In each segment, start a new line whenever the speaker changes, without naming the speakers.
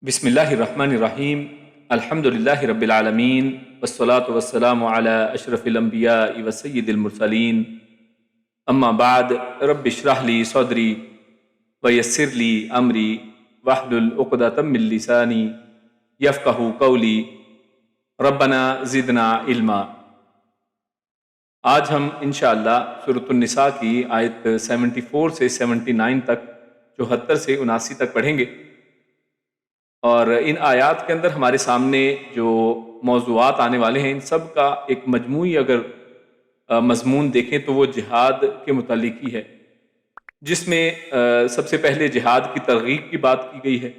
بسم اللہ الرحمن الرحیم الحمد للہ رب العالمین والصلاة والسلام علی اشرف الانبیاء وسید المرسلین اما بعد رب اشرح لی صدری ویسر لی امری واحلل عقدۃ من لسانی یفقہوا قولی ربنا زدنا علما۔ آج ہم انشاءاللہ سورۃ النساء کی آیت 74 سے 79 تک 74 سے 79 تک پڑھیں گے، اور ان آیات کے اندر ہمارے سامنے جو موضوعات آنے والے ہیں ان سب کا ایک مجموعی اگر مضمون دیکھیں تو وہ جہاد کے متعلق ہی ہے، جس میں سب سے پہلے جہاد کی ترغیب کی بات کی گئی ہے،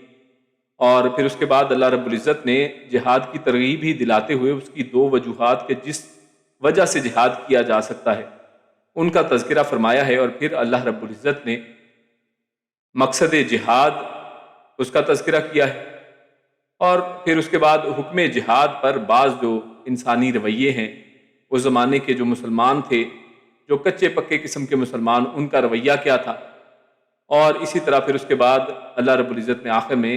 اور پھر اس کے بعد اللہ رب العزت نے جہاد کی ترغیب ہی دلاتے ہوئے اس کی دو وجوہات کے جس وجہ سے جہاد کیا جا سکتا ہے ان کا تذکرہ فرمایا ہے، اور پھر اللہ رب العزت نے مقصد جہاد اس کا تذکرہ کیا ہے، اور پھر اس کے بعد حکم جہاد پر بعض جو انسانی رویے ہیں اس زمانے کے جو مسلمان تھے، جو کچے پکے قسم کے مسلمان، ان کا رویہ کیا تھا، اور اسی طرح پھر اس کے بعد اللہ رب العزت نے آخر میں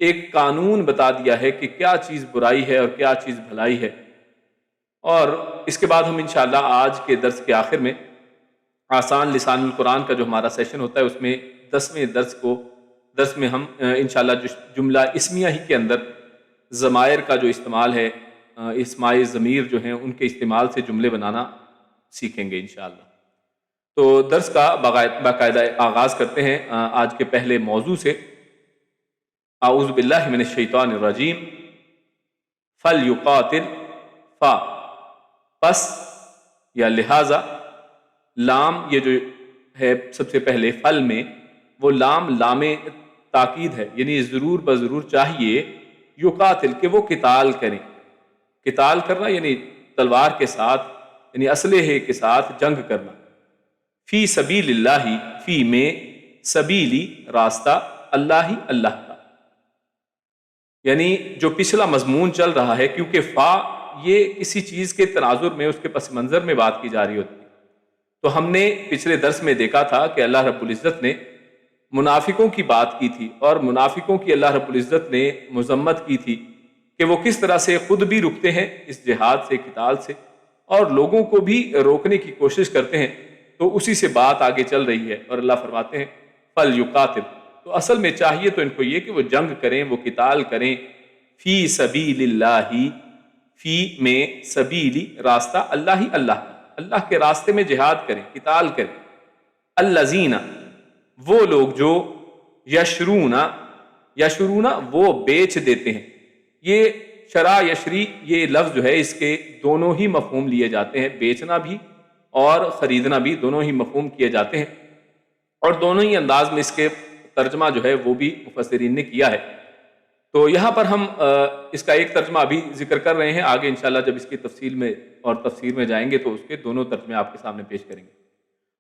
ایک قانون بتا دیا ہے کہ کیا چیز برائی ہے اور کیا چیز بھلائی ہے۔ اور اس کے بعد ہم انشاءاللہ آج کے درس کے آخر میں آسان لسان القرآن کا جو ہمارا سیشن ہوتا ہے اس میں 10ویں درس میں ہم انشاءاللہ جملہ اسمیہ ہی کے اندر ضمائر کا جو استعمال ہے، اسماء ضمیر جو ہیں ان کے استعمال سے جملے بنانا سیکھیں گے انشاءاللہ۔ تو درس کا باقاعدہ آغاز کرتے ہیں آج کے پہلے موضوع سے۔ اعوذ باللہ من الشیطان الرجیم۔ فَلْيُقَاتِلْ فا پس یا لہذا، لام یہ جو ہے سب سے پہلے فل میں وہ لام تاکید ہے، یعنی ضرور بضرور چاہیے، یقاتل کہ وہ قتال کریں۔ قتال کرنا یعنی تلوار کے ساتھ، یعنی اسلحے کے ساتھ جنگ کرنا۔ فی سبیل اللہ، فی میں، سبیلی راستہ، اللہ ہی اللہ کا، یعنی جو پچھلا مضمون چل رہا ہے، کیونکہ فا یہ کسی چیز کے تناظر میں، اس کے پس منظر میں بات کی جا رہی ہوتی ہے، تو ہم نے پچھلے درس میں دیکھا تھا کہ اللہ رب العزت نے منافقوں کی بات کی تھی، اور منافقوں کی اللہ رب العزت نے مذمت کی تھی کہ وہ کس طرح سے خود بھی رکتے ہیں اس جہاد سے، قتال سے، اور لوگوں کو بھی روکنے کی کوشش کرتے ہیں۔ تو اسی سے بات آگے چل رہی ہے، اور اللہ فرماتے ہیں فَلْيُقَاتِلْ، تو اصل میں چاہیے تو ان کو یہ کہ وہ جنگ کریں، وہ قتال کریں۔ فی سبیل اللہ، فی میں، سبیلی راستہ، اللہ ہی اللہ کے راستے میں جہاد کریں، قتال کریں۔ الذین وہ لوگ جو یشرون وہ بیچ دیتے ہیں۔ یہ شرا یشری یہ لفظ جو ہے اس کے دونوں ہی مفہوم لیے جاتے ہیں، بیچنا بھی اور خریدنا بھی، دونوں ہی مفہوم کیے جاتے ہیں، اور دونوں ہی انداز میں اس کے ترجمہ جو ہے وہ بھی مفسرین نے کیا ہے۔ تو یہاں پر ہم اس کا ایک ترجمہ ابھی ذکر کر رہے ہیں، آگے انشاءاللہ جب اس کی تفصیل میں اور تفسیر میں جائیں گے تو اس کے دونوں ترجمے آپ کے سامنے پیش کریں گے۔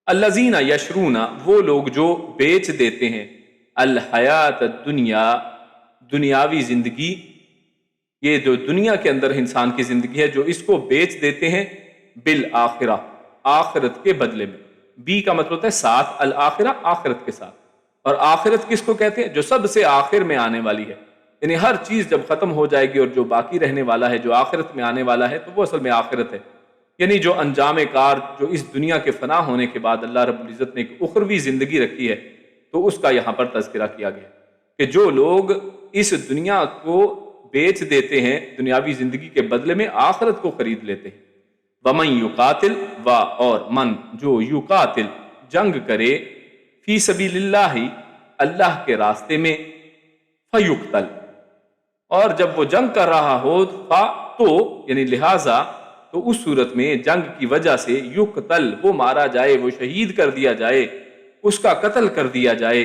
الذین یشرون وہ لوگ جو بیچ دیتے ہیں، الحیات الدنیا دنیاوی زندگی، یہ جو دنیا کے اندر انسان کی زندگی ہے، جو اس کو بیچ دیتے ہیں، بالآخرہ آخرت کے بدلے میں۔ بی کا مطلب ہوتا ہے ساتھ، الآخرہ آخرت کے ساتھ، اور آخرت کس کو کہتے ہیں؟ جو سب سے آخر میں آنے والی ہے، یعنی ہر چیز جب ختم ہو جائے گی اور جو باقی رہنے والا ہے، جو آخرت میں آنے والا ہے، تو وہ اصل میں آخرت ہے، یعنی جو انجام کار جو اس دنیا کے فنا ہونے کے بعد اللہ رب العزت نے ایک اخروی زندگی رکھی ہے، تو اس کا یہاں پر تذکرہ کیا گیا کہ جو لوگ اس دنیا کو بیچ دیتے ہیں، دنیاوی زندگی کے بدلے میں آخرت کو خرید لیتے ہیں۔ وَمَن یقاتل اور من جو یقاتل جنگ کرے، فی سبیل اللہ اللہ کے راستے میں، فیقتل اور جب وہ جنگ کر رہا ہو، تو یعنی لہذا، تو اس صورت میں جنگ کی وجہ سے یقتل وہ مارا جائے، وہ شہید کر دیا جائے، اس کا قتل کر دیا جائے،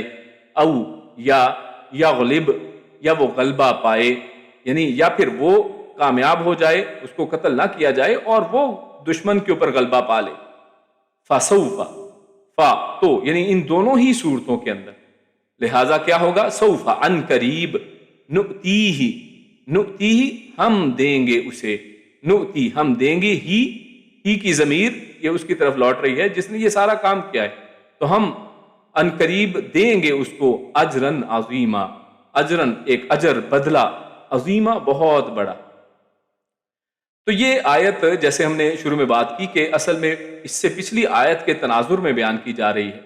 او یا یغلب یا وہ غلبہ پائے، یعنی یا پھر وہ کامیاب ہو جائے، اس کو قتل نہ کیا جائے اور وہ دشمن کے اوپر غلبہ پا لے۔ فسوف تو یعنی ان دونوں ہی صورتوں کے اندر لہذا کیا ہوگا؟ سوف ان قریب، نؤتیہ ہم دیں گے اسے، نؤتی ہم دیں گے، ہی کی ضمیر یہ اس کی طرف لوٹ رہی ہے جس نے یہ سارا کام کیا ہے، تو ہم ان قریب دیں گے اس کو اجرن عظیما، اجرن ایک اجر بدلہ، عظیمہ بہت بڑا۔ تو یہ آیت جیسے ہم نے شروع میں بات کی کہ اصل میں اس سے پچھلی آیت کے تناظر میں بیان کی جا رہی ہے۔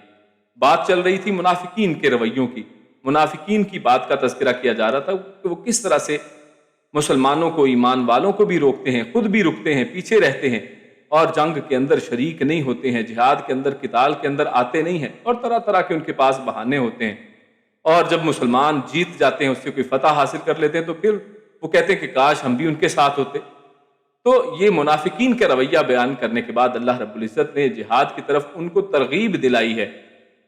بات چل رہی تھی منافقین کے رویوں کی، منافقین کی بات کا تذکرہ کیا جا رہا تھا کہ وہ کس طرح سے مسلمانوں کو، ایمان والوں کو بھی روکتے ہیں، خود بھی رکتے ہیں، پیچھے رہتے ہیں، اور جنگ کے اندر شریک نہیں ہوتے ہیں، جہاد کے اندر، قتال کے اندر آتے نہیں ہیں، اور طرح طرح کے ان کے پاس بہانے ہوتے ہیں۔ اور جب مسلمان جیت جاتے ہیں، اس سے کوئی فتح حاصل کر لیتے ہیں، تو پھر وہ کہتے ہیں کہ کاش ہم بھی ان کے ساتھ ہوتے۔ تو یہ منافقین کا رویہ بیان کرنے کے بعد اللہ رب العزت نے جہاد کی طرف ان کو ترغیب دلائی ہے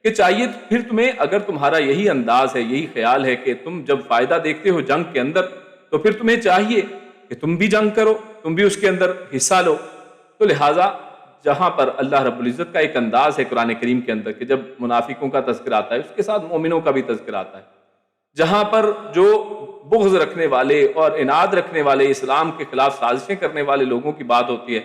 کہ چاہیے پھر تمہیں، اگر تمہارا یہی انداز ہے، یہی خیال ہے کہ تم جب فائدہ دیکھتے ہو جنگ کے اندر، تو پھر تمہیں چاہیے کہ تم بھی جنگ کرو، تم بھی اس کے اندر حصہ لو۔ تو لہٰذا جہاں پر اللہ رب العزت کا ایک انداز ہے قرآن کریم کے اندر کہ جب منافقوں کا تذکرہ آتا ہے، اس کے ساتھ مومنوں کا بھی تذکرہ آتا ہے، جہاں پر جو بغض رکھنے والے اور عناد رکھنے والے، اسلام کے خلاف سازشیں کرنے والے لوگوں کی بات ہوتی ہے،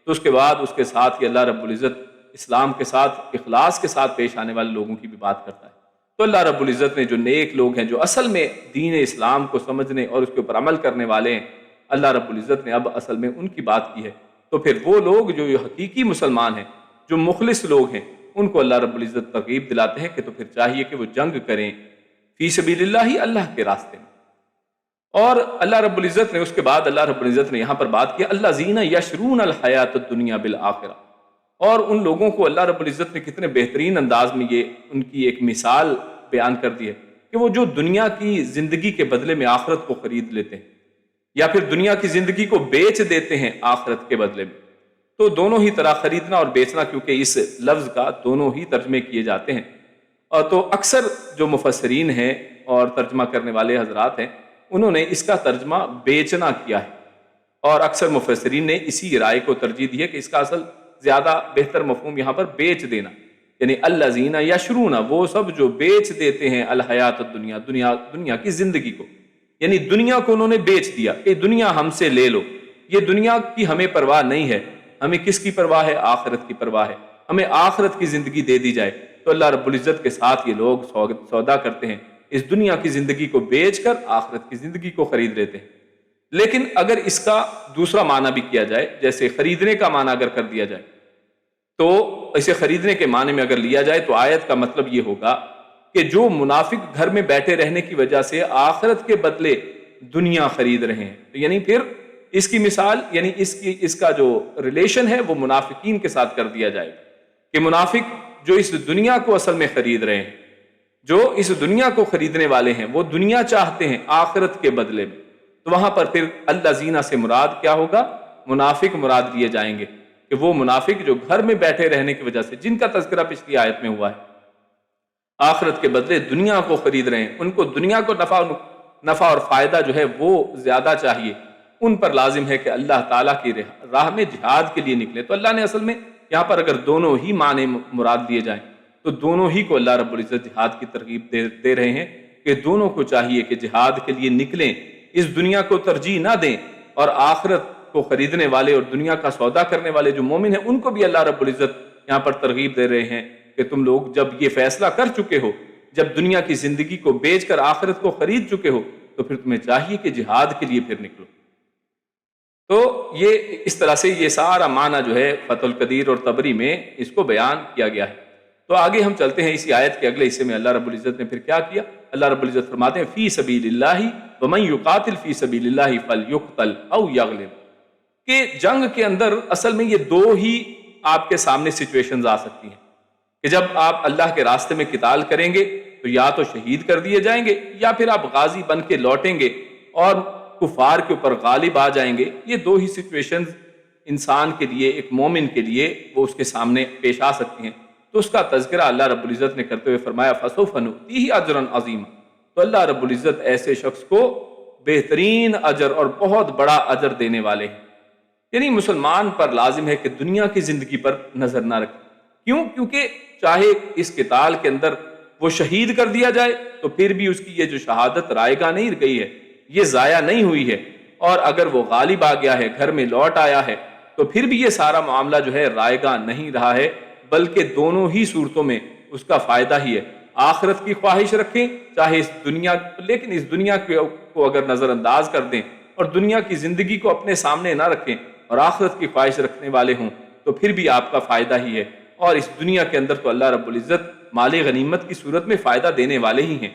تو اس کے بعد اس کے ساتھ ہی اللہ رب العزت اسلام کے ساتھ اخلاص کے ساتھ پیش آنے والے لوگوں کی بھی بات کرتا ہے۔ تو اللہ رب العزت نے جو نیک لوگ ہیں، جو اصل میں دین اسلام کو سمجھنے اور اس کے اوپر عمل کرنے والے ہیں، اللہ رب العزت نے اب اصل میں ان کی بات کی ہے۔ تو پھر وہ لوگ جو حقیقی مسلمان ہیں، جو مخلص لوگ ہیں، ان کو اللہ رب العزت ترغیب دلاتے ہیں کہ تو پھر چاہیے کہ وہ جنگ کریں فی سبیل اللہ، اللہ کے راستے میں۔ اور اللہ رب العزت نے اس کے بعد اللہ رب العزت نے یہاں پر بات کی الذین یشرون الحیات الدنیا بالآخرہ، اور ان لوگوں کو اللہ رب العزت نے کتنے بہترین انداز میں یہ ان کی ایک مثال بیان کر دی ہے کہ وہ جو دنیا کی زندگی کے بدلے میں آخرت کو خرید لیتے ہیں، یا پھر دنیا کی زندگی کو بیچ دیتے ہیں آخرت کے بدلے میں۔ تو دونوں ہی طرح خریدنا اور بیچنا، کیونکہ اس لفظ کا دونوں ہی ترجمے کیے جاتے ہیں، اور تو اکثر جو مفسرین ہیں اور ترجمہ کرنے والے حضرات ہیں، انہوں نے اس کا ترجمہ بیچنا کیا ہے، اور اکثر مفسرین نے اسی رائے کو ترجیح دی ہے کہ اس کا اصل زیادہ بہتر مفہوم یہاں پر بیچ دینا، یعنی الذین یشرون، وہ سب جو بیچ دیتے ہیں الحیات الدنیا، دنیا کی زندگی کو، یعنی دنیا کو انہوں نے بیچ دیا کہ دنیا ہم سے لے لو، یہ دنیا کی ہمیں پرواہ نہیں ہے، ہمیں کس کی پرواہ ہے؟ آخرت کی پرواہ ہے، ہمیں آخرت کی زندگی دے دی جائے۔ تو اللہ رب العزت کے ساتھ یہ لوگ سودا کرتے ہیں، اس دنیا کی زندگی کو بیچ کر آخرت کی زندگی کو خرید لیتے ہیں۔ لیکن اگر اس کا دوسرا معنی بھی کیا جائے، جیسے خریدنے کا معنی اگر کر دیا جائے، تو اسے خریدنے کے معنی میں اگر لیا جائے تو آیت کا مطلب یہ ہوگا کہ جو منافق گھر میں بیٹھے رہنے کی وجہ سے آخرت کے بدلے دنیا خرید رہے ہیں، تو یعنی پھر اس کی مثال، یعنی اس کا جو ریلیشن ہے وہ منافقین کے ساتھ کر دیا جائے کہ منافق جو اس دنیا کو اصل میں خرید رہے ہیں، جو اس دنیا کو خریدنے والے ہیں، وہ دنیا چاہتے ہیں آخرت کے بدلے میں، تو وہاں پر پھر الذین سے مراد کیا ہوگا؟ منافق مراد لیے جائیں گے، کہ وہ منافق جو گھر میں بیٹھے رہنے کی وجہ سے، جن کا تذکرہ پچھلی آیت میں ہوا ہے، آخرت کے بدلے دنیا کو خرید رہے ہیں، ان کو دنیا کو نفع اور فائدہ جو ہے وہ زیادہ چاہیے، ان پر لازم ہے کہ اللہ تعالیٰ کی راہ میں جہاد کے لیے نکلے۔ تو اللہ نے اصل میں یہاں پر اگر دونوں ہی معنی مراد لیے جائیں تو دونوں ہی کو اللہ رب العزت جہاد کی ترغیب دے رہے ہیں کہ دونوں کو چاہیے کہ جہاد کے لیے نکلیں، اس دنیا کو ترجیح نہ دیں، اور آخرت کو خریدنے والے اور دنیا کا سودا کرنے والے جو مومن ہیں، ان کو بھی اللہ رب العزت یہاں پر ترغیب دے رہے ہیں کہ تم لوگ جب یہ فیصلہ کر چکے ہو، جب دنیا کی زندگی کو بیچ کر آخرت کو خرید چکے ہو، تو پھر تمہیں چاہیے کہ جہاد کے لیے پھر نکلو۔ تو یہ اس طرح سے یہ سارا معنی جو ہے فتح القدیر اور طبری میں اس کو بیان کیا گیا ہے۔ تو آگے ہم چلتے ہیں اسی آیت کے اگلے حصے میں، اللہ رب العزت نے پھر کیا کیا؟ اللہ رب العزت فرماتے ہیں فی سبیل اللہ ومن یقاتل فی سبیل اللہ فلیقتل او یغلب، کہ جنگ کے اندر اصل میں یہ دو ہی آپ کے سامنے سچویشنز آ سکتی ہیں کہ جب آپ اللہ کے راستے میں قتال کریں گے تو یا تو شہید کر دیے جائیں گے، یا پھر آپ غازی بن کے لوٹیں گے اور کفار کے اوپر غالب آ جائیں گے۔ یہ دو ہی سچویشنز انسان کے لیے، ایک مومن کے لیے وہ اس کے سامنے پیش آ سکتی ہیں۔ تو اس کا تذکرہ اللہ رب العزت نے کرتے ہوئے فرمایا فَسَوْفَ نُؤْتِيهِ أَجْرًا عَظِيمًا، تو اللہ رب العزت ایسے شخص کو بہترین اجر اور بہت بڑا اجر دینے والے ہیں۔ یعنی مسلمان پر لازم ہے کہ دنیا کی زندگی پر نظر نہ رکھے۔ کیوں؟ کیونکہ چاہے اس قتال کے اندر وہ شہید کر دیا جائے تو پھر بھی اس کی یہ جو شہادت رائے گاہ نہیں گئی ہے، یہ ضائع نہیں ہوئی ہے، اور اگر وہ غالب آ گیا ہے، گھر میں لوٹ آیا ہے، تو پھر بھی یہ سارا معاملہ جو ہے رائے گاہ نہیں رہا ہے، بلکہ دونوں ہی صورتوں میں اس کا فائدہ ہی ہے۔ آخرت کی خواہش رکھیں چاہے اس دنیا، لیکن اس دنیا کو اگر نظر انداز کر دیں اور دنیا کی زندگی کو اپنے سامنے نہ رکھیں اور آخرت کی خواہش رکھنے والے ہوں تو پھر بھی آپ کا فائدہ ہی ہے۔ اور اس دنیا کے اندر تو اللہ رب العزت مال غنیمت کی صورت میں فائدہ دینے والے ہی ہیں۔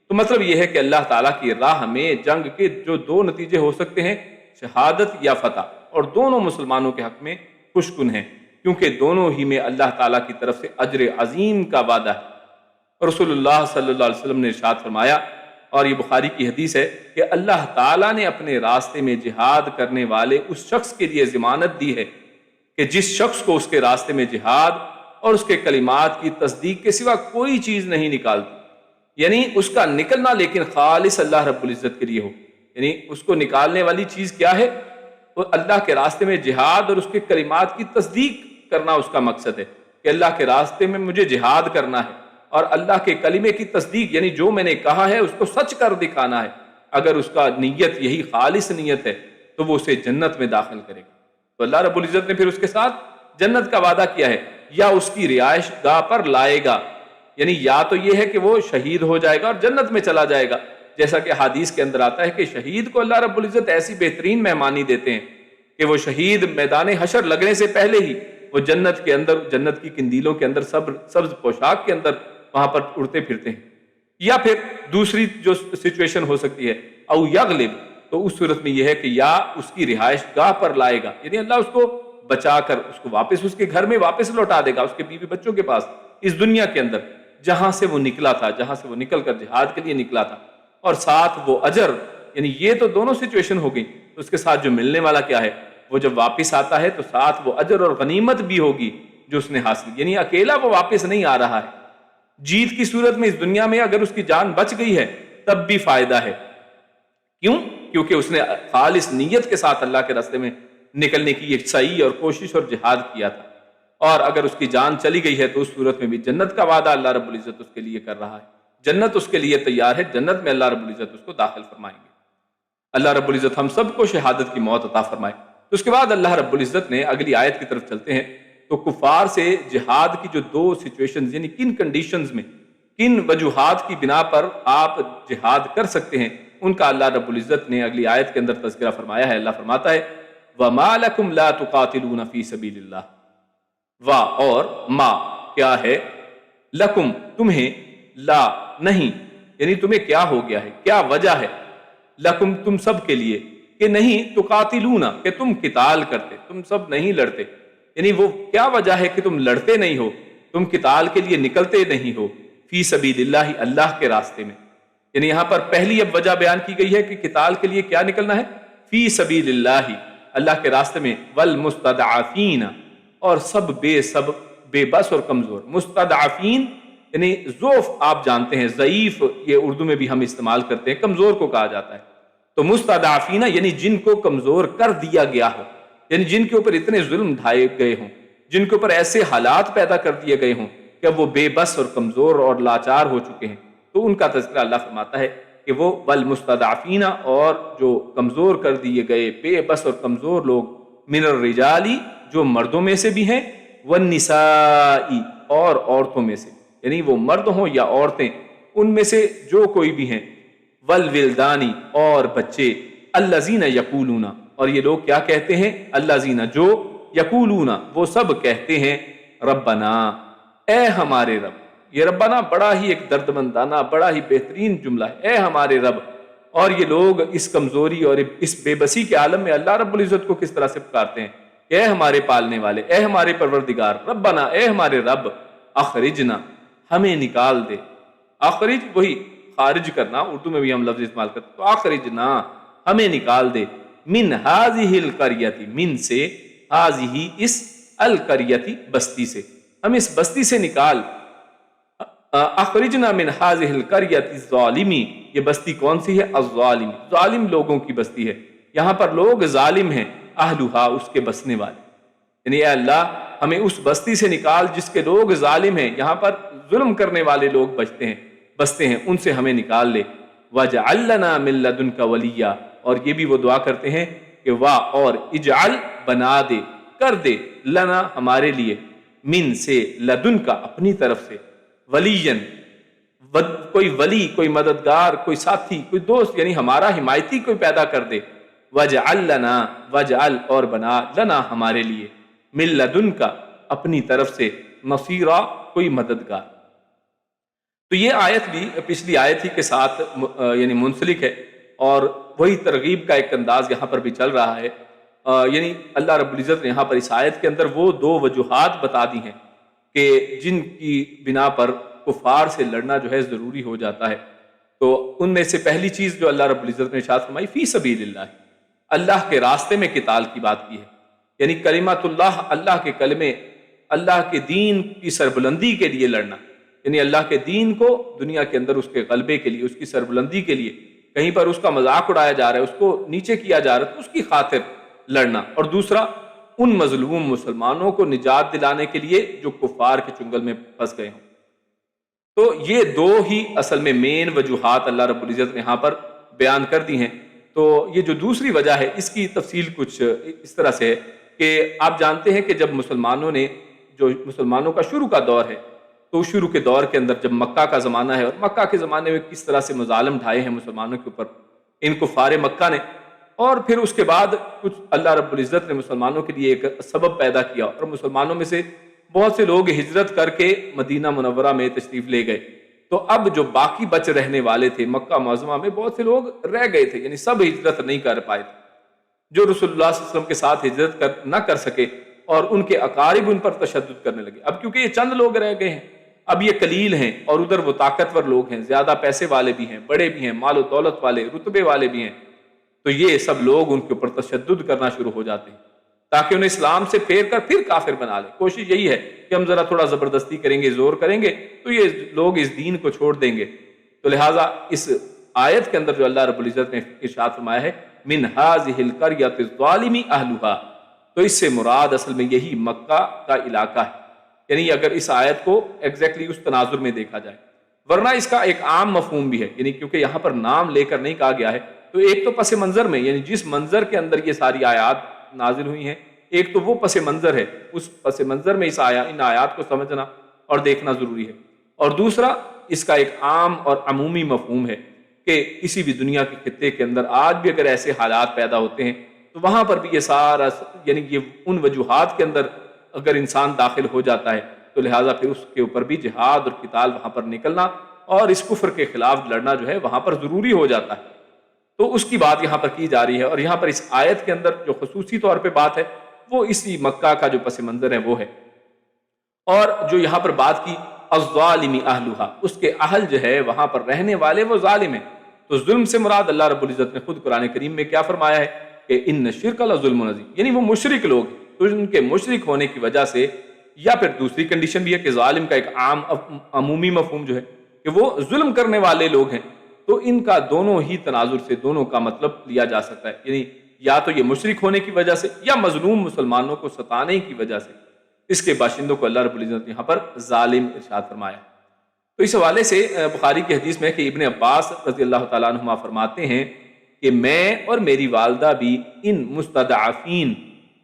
تو مطلب یہ ہے کہ اللہ تعالیٰ کی راہ میں جنگ کے جو دو نتیجے ہو سکتے ہیں، شہادت یا فتح، اور دونوں مسلمانوں کے حق میں خوشکن ہیں، کیونکہ دونوں ہی میں اللہ تعالیٰ کی طرف سے اجر عظیم کا وعدہ ہے۔ رسول اللہ صلی اللہ علیہ وسلم نے ارشاد فرمایا، اور یہ بخاری کی حدیث ہے، کہ اللہ تعالیٰ نے اپنے راستے میں جہاد کرنے والے اس شخص کے لیے ضمانت دی ہے کہ جس شخص کو اس کے راستے میں جہاد اور اس کے کلمات کی تصدیق کے سوا کوئی چیز نہیں نکالتی، یعنی اس کا نکلنا لیکن خالص اللہ رب العزت کے لیے ہو، یعنی اس کو نکالنے والی چیز کیا ہے؟ وہ اللہ کے راستے میں جہاد اور اس کے کلمات کی تصدیق کرنا اس کا مقصد ہے، کہ اللہ کے راستے میں مجھے جہاد کرنا ہے اور اللہ کے کلمے کی تصدیق، یعنی جو میں نے کہا ہے اس کو سچ کر دکھانا ہے۔ اگر اس کا نیت یہی خالص نیت ہے تو وہ اسے جنت میں داخل کرے گا۔ تو اللہ رب العزت نے پھر اس کے ساتھ جنت کا وعدہ کیا ہے، یا اس کی رہائش گاہ پر لائے گا، یعنی یا تو یہ ہے کہ وہ شہید ہو جائے گا اور جنت میں چلا جائے گا، جیسا کہ حدیث کے اندر آتا ہے کہ شہید کو اللہ رب العزت ایسی بہترین مہمانی دیتے ہیں کہ وہ شہید میدان حشر لگنے سے پہلے ہی وہ جنت کے اندر، جنت کی قندیلوں کے اندر، سبز پوشاک کے اندر وہاں پر اڑتے پھرتے ہیں۔ یا پھر دوسری جو سچویشن ہو سکتی ہے، او یغلب، تو اس صورت میں یہ ہے کہ یا اس کی رہائش گاہ پر لائے گا، یعنی اللہ اس کو بچا کر اس کو واپس اس کے گھر میں واپس لوٹا دے گا، اس کے بیوی بچوں کے پاس، اس دنیا کے اندر جہاں سے وہ نکلا تھا، جہاں سے وہ نکل کر جہاد کے لیے نکلا تھا، اور ساتھ وہ اجر، یعنی یہ تو دونوں سچویشن ہو گئی، تو اس کے ساتھ جو ملنے والا کیا ہے، وہ جب واپس آتا ہے تو ساتھ وہ اجر اور غنیمت بھی ہوگی جو اس نے حاصل، یعنی اکیلا وہ واپس نہیں آ رہا ہے۔ جیت کی صورت میں اس دنیا میں اگر اس کی جان بچ گئی ہے تب بھی فائدہ ہے، کیوں؟ کیونکہ اس نے خالص نیت کے ساتھ اللہ کے راستے میں نکلنے کی ایک سعی اور کوشش اور جہاد کیا تھا، اور اگر اس کی جان چلی گئی ہے تو اس صورت میں بھی جنت کا وعدہ اللہ رب العزت اس کے لیے کر رہا ہے، جنت اس کے لیے تیار ہے، جنت میں اللہ رب العزت اس کو داخل فرمائیں گے۔ اللہ رب العزت ہم سب کو شہادت کی موت عطا فرمائے۔ تو اس کے بعد اللہ رب العزت نے اگلی آیت کی طرف چلتے ہیں، تو کفار سے جہاد کی جو دو سچویشنز، یعنی کن کنڈیشنز میں، کن وجوہات کی بنا پر آپ جہاد کر سکتے ہیں، ان کا اللہ رب العزت نے اگلی آیت کے اندر تذکرہ فرمایا ہے۔ اللہ فرماتا ہے وَمَا لَكُمْ لَا تُقَاتِلُونَ فِي سَبِيلِ اللَّهِ، وا اور ما کیا ہے، لکم تمہیں، لا نہیں، یعنی تمہیں کیا ہو گیا ہے، کیا وجہ ہے، لکم تم سب کے لیے، کہ نہیں، تقاتلون کہ تم قتال کرتے، تم سب نہیں لڑتے، یعنی وہ کیا وجہ ہے کہ تم لڑتے نہیں ہو، تم قتال کے لیے نکلتے نہیں ہو، فی سبیل اللہ، اللہ کے راستے میں، یعنی یہاں پر پہلی اب وجہ بیان کی گئی ہے کہ قتال کے لیے کیا نکلنا ہے، فی سبیل اللہ، اللہ کے راستے میں، والمستضعفین، اور سب بے بس اور کمزور، مستضعفین یعنی ضعف آپ جانتے ہیں، ضعیف یہ اردو میں بھی ہم استعمال کرتے ہیں، کمزور کو کہا جاتا ہے، تو مستضعفین یعنی جن کو کمزور کر دیا گیا ہو، یعنی جن کے اوپر اتنے ظلم ڈھائے گئے ہوں، جن کے اوپر ایسے حالات پیدا کر دیے گئے ہوں کہ وہ بے بس اور کمزور اور لاچار ہو چکے ہیں، تو ان کا تذکرہ اللہ فرماتا ہے کہ وہ والمستضعفین، اور جو کمزور کر دیے گئے بے بس اور کمزور لوگ، من الرجالی جو مردوں میں سے بھی ہیں، والنساء اور عورتوں میں سے، یعنی وہ مرد ہوں یا عورتیں، ان میں سے جو کوئی بھی ہیں، والولدانی اور بچے، الذین یقولون، اور یہ لوگ کیا کہتے ہیں، الذین جو، یقولون وہ سب کہتے ہیں، ربنا اے ہمارے رب، یہ ربنا بڑا ہی ایک دردمندانہ، بڑا ہی بہترین جملہ ہے، اے ہمارے رب، اور یہ لوگ اس کمزوری اور اس بے بسی کے عالم میں اللہ رب العزت کو کس طرح سے پکارتے ہیں، کہ اے ہمارے پالنے والے، اے ہمارے پروردگار، ربنا اے ہمارے رب، اخرجنا ہمیں نکال دے، اخرج وہی خارج کرنا، اردو میں بھی ہم لفظ استعمال کرتے ہیں، تو اخرجنا ہمیں نکال دے، من ہذہ القریۃ، من سے، ہذہ اس، القریۃ بستی سے، ہم اس بستی سے نکال، اخرجنا من ہذہ القریۃ الظالم، یہ بستی کون سی ہے، الظالم، ظالم لوگوں کی بستی ہے، یہاں پر لوگ ظالم ہیں، اہلھا اس کے بسنے والے، یعنی اے اللہ ہمیں اس بستی سے نکال جس کے لوگ ظالم ہیں، یہاں پر ظلم کرنے والے لوگ بستے ہیں، ان سے ہمیں نکال لے، وَاجْعَلْ لَنَا مِن لَّدُنْكَ وَلِيًّا، اور یہ بھی وہ دعا کرتے ہیں کہ اور اجعل بنا دے، کر دے، لنا ہمارے لیے، من سے، لدن کا اپنی طرف سے، ولیًّا کوئی ولی، کوئی مددگار، کوئی ساتھی، کوئی دوست، یعنی ہمارا حمایتی کوئی پیدا کر دے. وجعل لنا، وجعل اور بنا، لنا ہمارے لیے، من لدنک اپنی طرف سے، نصیرا کوئی مددگار. تو یہ آیت بھی پچھلی آیت ہی کے ساتھ یعنی منسلک ہے، اور وہی ترغیب کا ایک انداز یہاں پر بھی چل رہا ہے. یعنی اللہ رب العزت نے یہاں پر اس آیت کے اندر وہ دو وجوہات بتا دی ہیں کہ جن کی بنا پر کفار سے لڑنا جو ہے ضروری ہو جاتا ہے. تو ان میں سے پہلی چیز جو اللہ رب العزت نے ارشاد فرمائی، فی سبیل اللہ، اللہ کے راستے میں قتال کی بات کی ہے. یعنی کلمۃ اللہ، اللہ کے کلمے، اللہ کے دین کی سربلندی کے لیے لڑنا. یعنی اللہ کے دین کو دنیا کے اندر اس کے غلبے کے لیے، اس کی سربلندی کے لیے، کہیں پر اس کا مذاق اڑایا جا رہا ہے، اس کو نیچے کیا جا رہا ہے، تو اس کی خاطر لڑنا. اور دوسرا ان مظلوم مسلمانوں کو نجات دلانے کے لیے جو کفار کے چنگل میں پھنس گئے ہوں. تو یہ دو ہی اصل میں مین وجوہات اللہ رب العزت نے یہاں پر بیان کر دی ہیں. تو یہ جو دوسری وجہ ہے اس کی تفصیل کچھ اس طرح سے ہے کہ آپ جانتے ہیں کہ جب مسلمانوں کا شروع کا دور ہے، تو شروع کے دور کے اندر جب مکہ کا زمانہ ہے، اور مکہ کے زمانے میں کس طرح سے مظالم ڈھائے ہیں مسلمانوں کے اوپر ان کفار مکہ نے، اور پھر اس کے بعد کچھ اللہ رب العزت نے مسلمانوں کے لیے ایک سبب پیدا کیا، اور مسلمانوں میں سے بہت سے لوگ ہجرت کر کے مدینہ منورہ میں تشریف لے گئے. تو اب جو باقی بچ رہنے والے تھے مکہ معظمہ میں، بہت سے لوگ رہ گئے تھے، یعنی سب ہجرت نہیں کر پائے تھے. جو رسول اللہ صلی اللہ علیہ وسلم کے ساتھ ہجرت نہ کر سکے، اور ان کے اقارب ان پر تشدد کرنے لگے. اب کیونکہ یہ چند لوگ رہ گئے ہیں، اب یہ قلیل ہیں، اور ادھر وہ طاقتور لوگ ہیں، زیادہ پیسے والے بھی ہیں، بڑے بھی ہیں، مال و دولت والے، رتبے والے بھی ہیں. تو یہ سب لوگ ان کے اوپر تشدد کرنا شروع ہو جاتے ہیں تاکہ انہیں اسلام سے پھیر کر پھر کافر بنا لیں. کوشش یہی ہے کہ ہم ذرا تھوڑا زبردستی کریں گے، زور کریں گے تو یہ لوگ اس دین کو چھوڑ دیں گے. تو لہٰذا اس آیت کے اندر جو اللہ رب العزت نے ارشاد فرمایا ہے، من هذه القرية الظالم اهلها، تو اس سے مراد اصل میں یہی مکہ کا علاقہ ہے. یعنی اگر اس آیت کو ایگزیکٹلی اس تناظر میں دیکھا جائے، ورنہ اس کا ایک عام مفہوم بھی ہے. یعنی کیونکہ یہاں پر نام لے کر نہیں کہا گیا ہے، تو ایک تو پس منظر میں، یعنی جس منظر کے اندر یہ ساری آیات نازل ہوئی ہیں، ایک تو وہ پس منظر ہے، اس پس منظر میں ان آیات کو سمجھنا اور دیکھنا ضروری ہے. اور دوسرا اس کا ایک عام اور عمومی مفہوم ہے کہ کسی بھی دنیا کے خطے کے اندر آج بھی اگر ایسے حالات پیدا ہوتے ہیں، تو وہاں پر بھی یہ سارا، یعنی یہ ان وجوہات کے اندر اگر انسان داخل ہو جاتا ہے، تو لہٰذا پھر اس کے اوپر بھی جہاد اور قتال وہاں پر نکلنا اور اس کفر کے خلاف لڑنا جو ہے وہاں پر ضروری ہو جاتا ہے. تو اس کی بات یہاں پر کی جا رہی ہے. اور یہاں پر اس آیت کے اندر جو خصوصی طور پہ بات ہے وہ اسی مکہ کا جو پس منظر ہے وہ ہے. اور جو یہاں پر بات کی الظالم اہلھا، اس کے اہل جو ہے وہاں پر رہنے والے وہ ظالم ہیں. تو ظلم سے مراد اللہ رب العزت نے خود قرآن کریم میں کیا فرمایا ہے کہ ان الشرک لظلم عظیم، یعنی وہ مشرک لوگ ہیں. تو ان کے مشرک ہونے کی وجہ سے، یا پھر دوسری کنڈیشن بھی ہے کہ ظالم کا ایک عام عمومی مفہوم جو ہے کہ وہ ظلم کرنے والے لوگ ہیں. تو ان کا دونوں ہی تناظر سے دونوں کا مطلب لیا جا سکتا ہے. یعنی یا تو یہ مشرک ہونے کی وجہ سے، یا مظلوم مسلمانوں کو ستانے کی وجہ سے اس کے باشندوں کو اللہ رب العزت نے یہاں پر ظالم ارشاد فرمایا. تو اس حوالے سے بخاری کی حدیث میں کہ ابن عباس رضی اللہ تعالیٰ عنہما فرماتے ہیں کہ میں اور میری والدہ بھی ان مستضعفین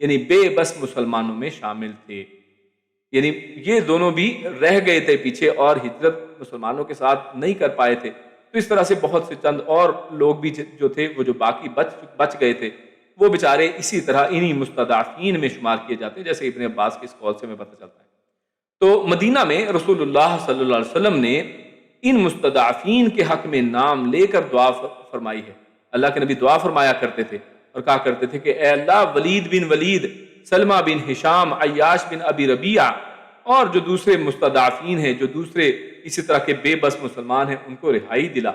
یعنی بے بس مسلمانوں میں شامل تھے. یعنی یہ دونوں بھی رہ گئے تھے پیچھے اور ہجرت مسلمانوں کے ساتھ نہیں کر پائے تھے. تو اس طرح سے بہت سے چند اور لوگ بھی جو تھے، وہ جو باقی بچ گئے تھے، وہ بیچارے اسی طرح انہی مستضعفین میں شمار کیے جاتے ہیں، جیسے ابن عباس کے اس قول سے ہمیں پتہ چلتا ہے. تو مدینہ میں رسول اللہ صلی اللہ علیہ وسلم نے ان مستضعفین کے حق میں نام لے کر دعا فرمائی ہے. اللہ کے نبی دعا فرمایا کرتے تھے اور کہا کرتے تھے کہ اے اللہ، ولید بن ولید، سلمہ بن ہشام، عیاش بن ابی ربیعہ اور جو دوسرے مستضعفین ہیں، جو دوسرے اسی طرح کے بے بس مسلمان ہیں، ان کو رہائی دلا.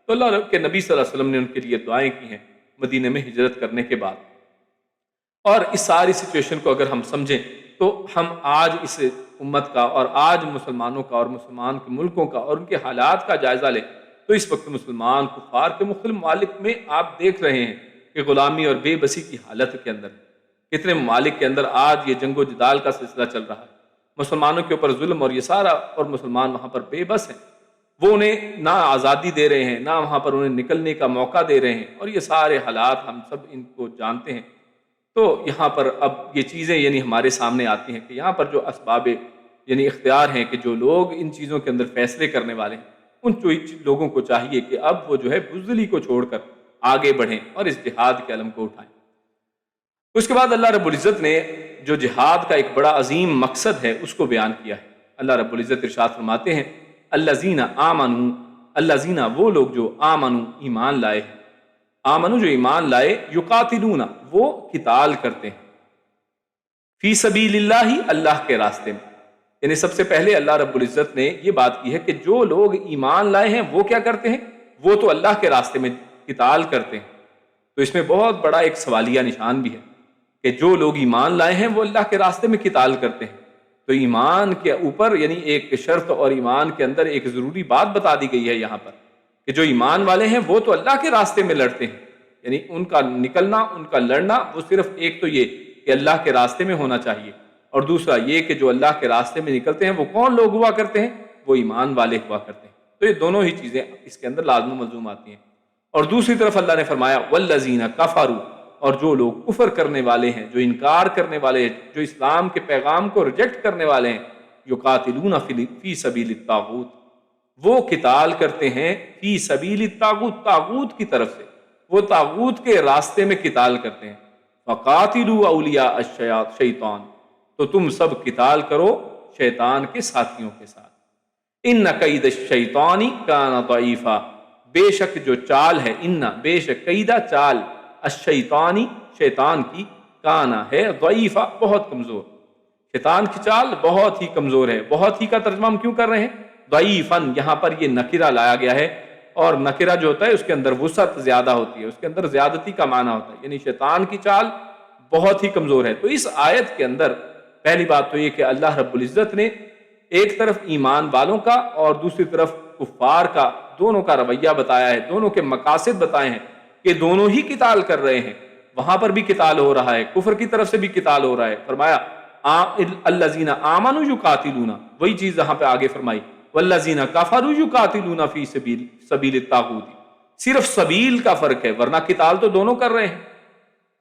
تو اللہ کے نبی صلی اللہ علیہ وسلم نے ان کے لیے دعائیں کی ہیں مدینہ میں ہجرت کرنے کے بعد. اور اس ساری سچویشن کو اگر ہم سمجھیں تو ہم آج اس امت کا اور آج مسلمانوں کا اور مسلمان کے ملکوں کا اور ان کے حالات کا جائزہ لیں تو اس وقت مسلمان کفار کے مختلف ممالک میں آپ دیکھ رہے ہیں کہ غلامی اور بے بسی کی حالت کے اندر کتنے ممالک کے اندر آج یہ جنگ و جدال کا سلسلہ چل رہا ہے. مسلمانوں کے اوپر ظلم اور یہ سارا، اور مسلمان وہاں پر بے بس ہیں. وہ انہیں نہ آزادی دے رہے ہیں، نہ وہاں پر انہیں نکلنے کا موقع دے رہے ہیں، اور یہ سارے حالات ہم سب ان کو جانتے ہیں. تو یہاں پر اب یہ چیزیں یعنی ہمارے سامنے آتی ہیں کہ یہاں پر جو اسباب یعنی اختیار ہیں کہ جو لوگ ان چیزوں کے اندر فیصلے کرنے والے ہیں، ان لوگوں کو چاہیے کہ اب وہ جو ہے بزدلی کو چھوڑ کر آگے بڑھیں اور اس جہاد کے علم کو اٹھائیں۔ اس کے بعد اللہ رب العزت نے جو جہاد کا ایک بڑا عظیم مقصد ہے اس کو بیان کیا ہے۔ اللہ رب العزت ارشاد فرماتے ہیں الذین آمنوا، الذین وہ لوگ جو آمنوا ایمان لائے ہیں، آمنوا جو ایمان لائے، یقاتلون وہ قتال کرتے ہیں، فی سبیل اللہ اللہ کے راستے میں۔ یعنی سب سے پہلے اللہ رب العزت نے یہ بات کی ہے کہ جو لوگ ایمان لائے ہیں وہ کیا کرتے ہیں، وہ تو اللہ کے راستے میں قتال کرتے ہیں۔ تو اس میں بہت بڑا ایک سوالیہ نشان بھی ہے کہ جو لوگ ایمان لائے ہیں وہ اللہ کے راستے میں قتال کرتے ہیں۔ تو ایمان کے اوپر یعنی ایک شرط اور ایمان کے اندر ایک ضروری بات بتا دی گئی ہے یہاں پر کہ جو ایمان والے ہیں وہ تو اللہ کے راستے میں لڑتے ہیں، یعنی ان کا نکلنا، ان کا لڑنا وہ صرف ایک تو یہ کہ اللہ کے راستے میں ہونا چاہیے، اور دوسرا یہ کہ جو اللہ کے راستے میں نکلتے ہیں وہ کون لوگ ہوا کرتے ہیں، وہ ایمان والے ہوا کرتے ہیں۔ تو یہ دونوں ہی چیزیں اس کے اندر لازم و ملزوم آتی ہیں۔ اور دوسری طرف اللہ نے فرمایا والذین کفروا، اور جو لوگ کفر کرنے والے ہیں، جو انکار کرنے والے ہیں، جو اسلام کے پیغام کو ریجیکٹ کرنے والے ہیں، یقاتلون فی سبیل الطاغوت وہ قتال کرتے ہیں، فی سبیل الطاغوت طاغوت کی طرف سے، وہ طاغوت کے راستے میں قتال کرتے ہیں۔ فقاتلوا اولیاء الشیطان، تو تم سب قتال کرو شیطان کے ساتھیوں کے ساتھ۔ ان کید الشیطان کان ضعیفا، بے شک جو چال ہے، ان بے شک قیدہ چال، الشیطانی شیطان کی، کانا ہے ضعیفا بہت کمزور، شیطان کی چال بہت ہی کمزور ہے۔ بہت ہی کا ترجمہ ہم کیوں کر رہے ہیں؟ ضعیفاً یہاں پر یہ نکرہ لایا گیا ہے، اور نکرہ جو ہوتا ہے اس کے اندر وسعت زیادہ ہوتی ہے، اس کے اندر زیادتی کا معنی ہوتا ہے، یعنی شیطان کی چال بہت ہی کمزور ہے۔ تو اس آیت کے اندر پہلی بات تو یہ کہ اللہ رب العزت نے ایک طرف ایمان والوں کا اور دوسری طرف کفار کا دونوں کا رویہ بتایا ہے، دونوں کے مقاصد بتائے ہیں کہ دونوں ہی قتال کر رہے ہیں، وہاں پر بھی قتال ہو رہا ہے، کفر کی طرف سے بھی قتال ہو رہا ہے۔ فرمایا الذین آمنوا یقاتلون، وہی چیز یہاں پہ آگے فرمائی والذین کفروا یقاتلون فی سبیل الطاغوت، صرف سبیل کا فرق ہے ورنہ قتال تو دونوں کر رہے ہیں۔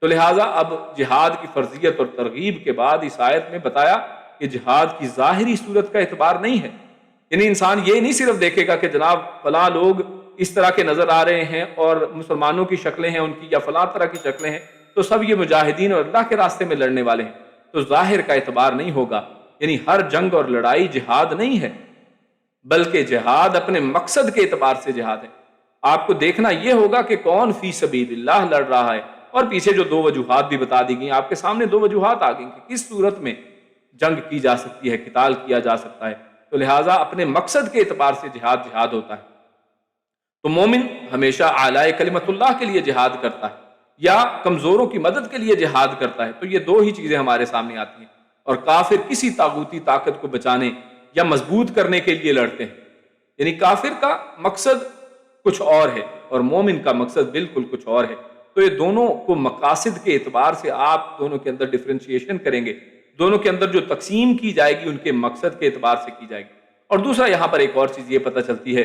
تو لہٰذا اب جہاد کی فرضیت اور ترغیب کے بعد اس آیت میں بتایا کہ جہاد کی ظاہری صورت کا اعتبار نہیں ہے، یعنی انسان یہ نہیں صرف دیکھے گا کہ جناب فلاں لوگ اس طرح کے نظر آ رہے ہیں اور مسلمانوں کی شکلیں ہیں ان کی، یا فلاں طرح کی شکلیں ہیں تو سب یہ مجاہدین اور اللہ کے راستے میں لڑنے والے ہیں، تو ظاہر کا اعتبار نہیں ہوگا۔ یعنی ہر جنگ اور لڑائی جہاد نہیں ہے، بلکہ جہاد اپنے مقصد کے اعتبار سے جہاد ہے۔ آپ کو دیکھنا یہ ہوگا کہ کون فی سبیل اللہ لڑ رہا ہے، اور پیچھے جو دو وجوہات بھی بتا دی گئی، آپ کے سامنے دو وجوہات آ گئی کہ کس صورت میں جنگ کی جا سکتی ہے، قتال کیا جا سکتا ہے۔ تو لہٰذا اپنے مقصد کے اعتبار سے جہاد ہوتا ہے۔ تو مومن ہمیشہ اعلی کلمت اللہ کے لیے جہاد کرتا ہے یا کمزوروں کی مدد کے لیے جہاد کرتا ہے، تو یہ دو ہی چیزیں ہمارے سامنے آتی ہیں۔ اور کافر کسی طاغوتی طاقت کو بچانے یا مضبوط کرنے کے لیے لڑتے ہیں، یعنی کافر کا مقصد کچھ اور ہے اور مومن کا مقصد بالکل کچھ اور ہے۔ تو یہ دونوں کو مقاصد کے اعتبار سے آپ دونوں کے اندر ڈفرینشیشن کریں گے، دونوں کے اندر جو تقسیم کی جائے گی ان کے مقصد کے اعتبار سے کی جائے گی۔ اور دوسرا یہاں پر ایک اور چیز یہ پتہ چلتی ہے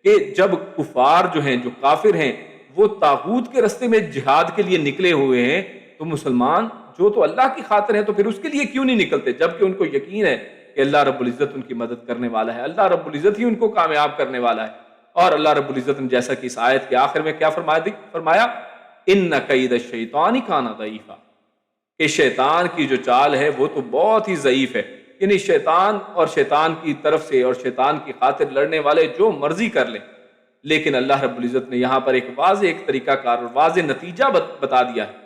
کہ جب کفار جو ہیں، جو کافر ہیں، وہ طاغوت کے راستے میں جہاد کے لیے نکلے ہوئے ہیں، تو مسلمان جو تو اللہ کی خاطر ہے تو پھر اس کے لیے کیوں نہیں نکلتے، جبکہ ان کو یقین ہے کہ اللہ رب العزت ان کی مدد کرنے والا ہے، اللہ رب العزت ہی ان کو کامیاب کرنے والا ہے۔ اور اللہ رب العزت نے جیسا کہ اس آیت کے آخر میں کیا فرمایا ان کید الشیطان کان ضعیفا، کہ شیطان کی جو چال ہے وہ تو بہت ہی ضعیف ہے، یعنی شیطان اور شیطان کی طرف سے اور شیطان کی خاطر لڑنے والے جو مرضی کر لیں، لیکن اللہ رب العزت نے یہاں پر ایک واضح ایک طریقہ کار اور واضح نتیجہ بتا دیا ہے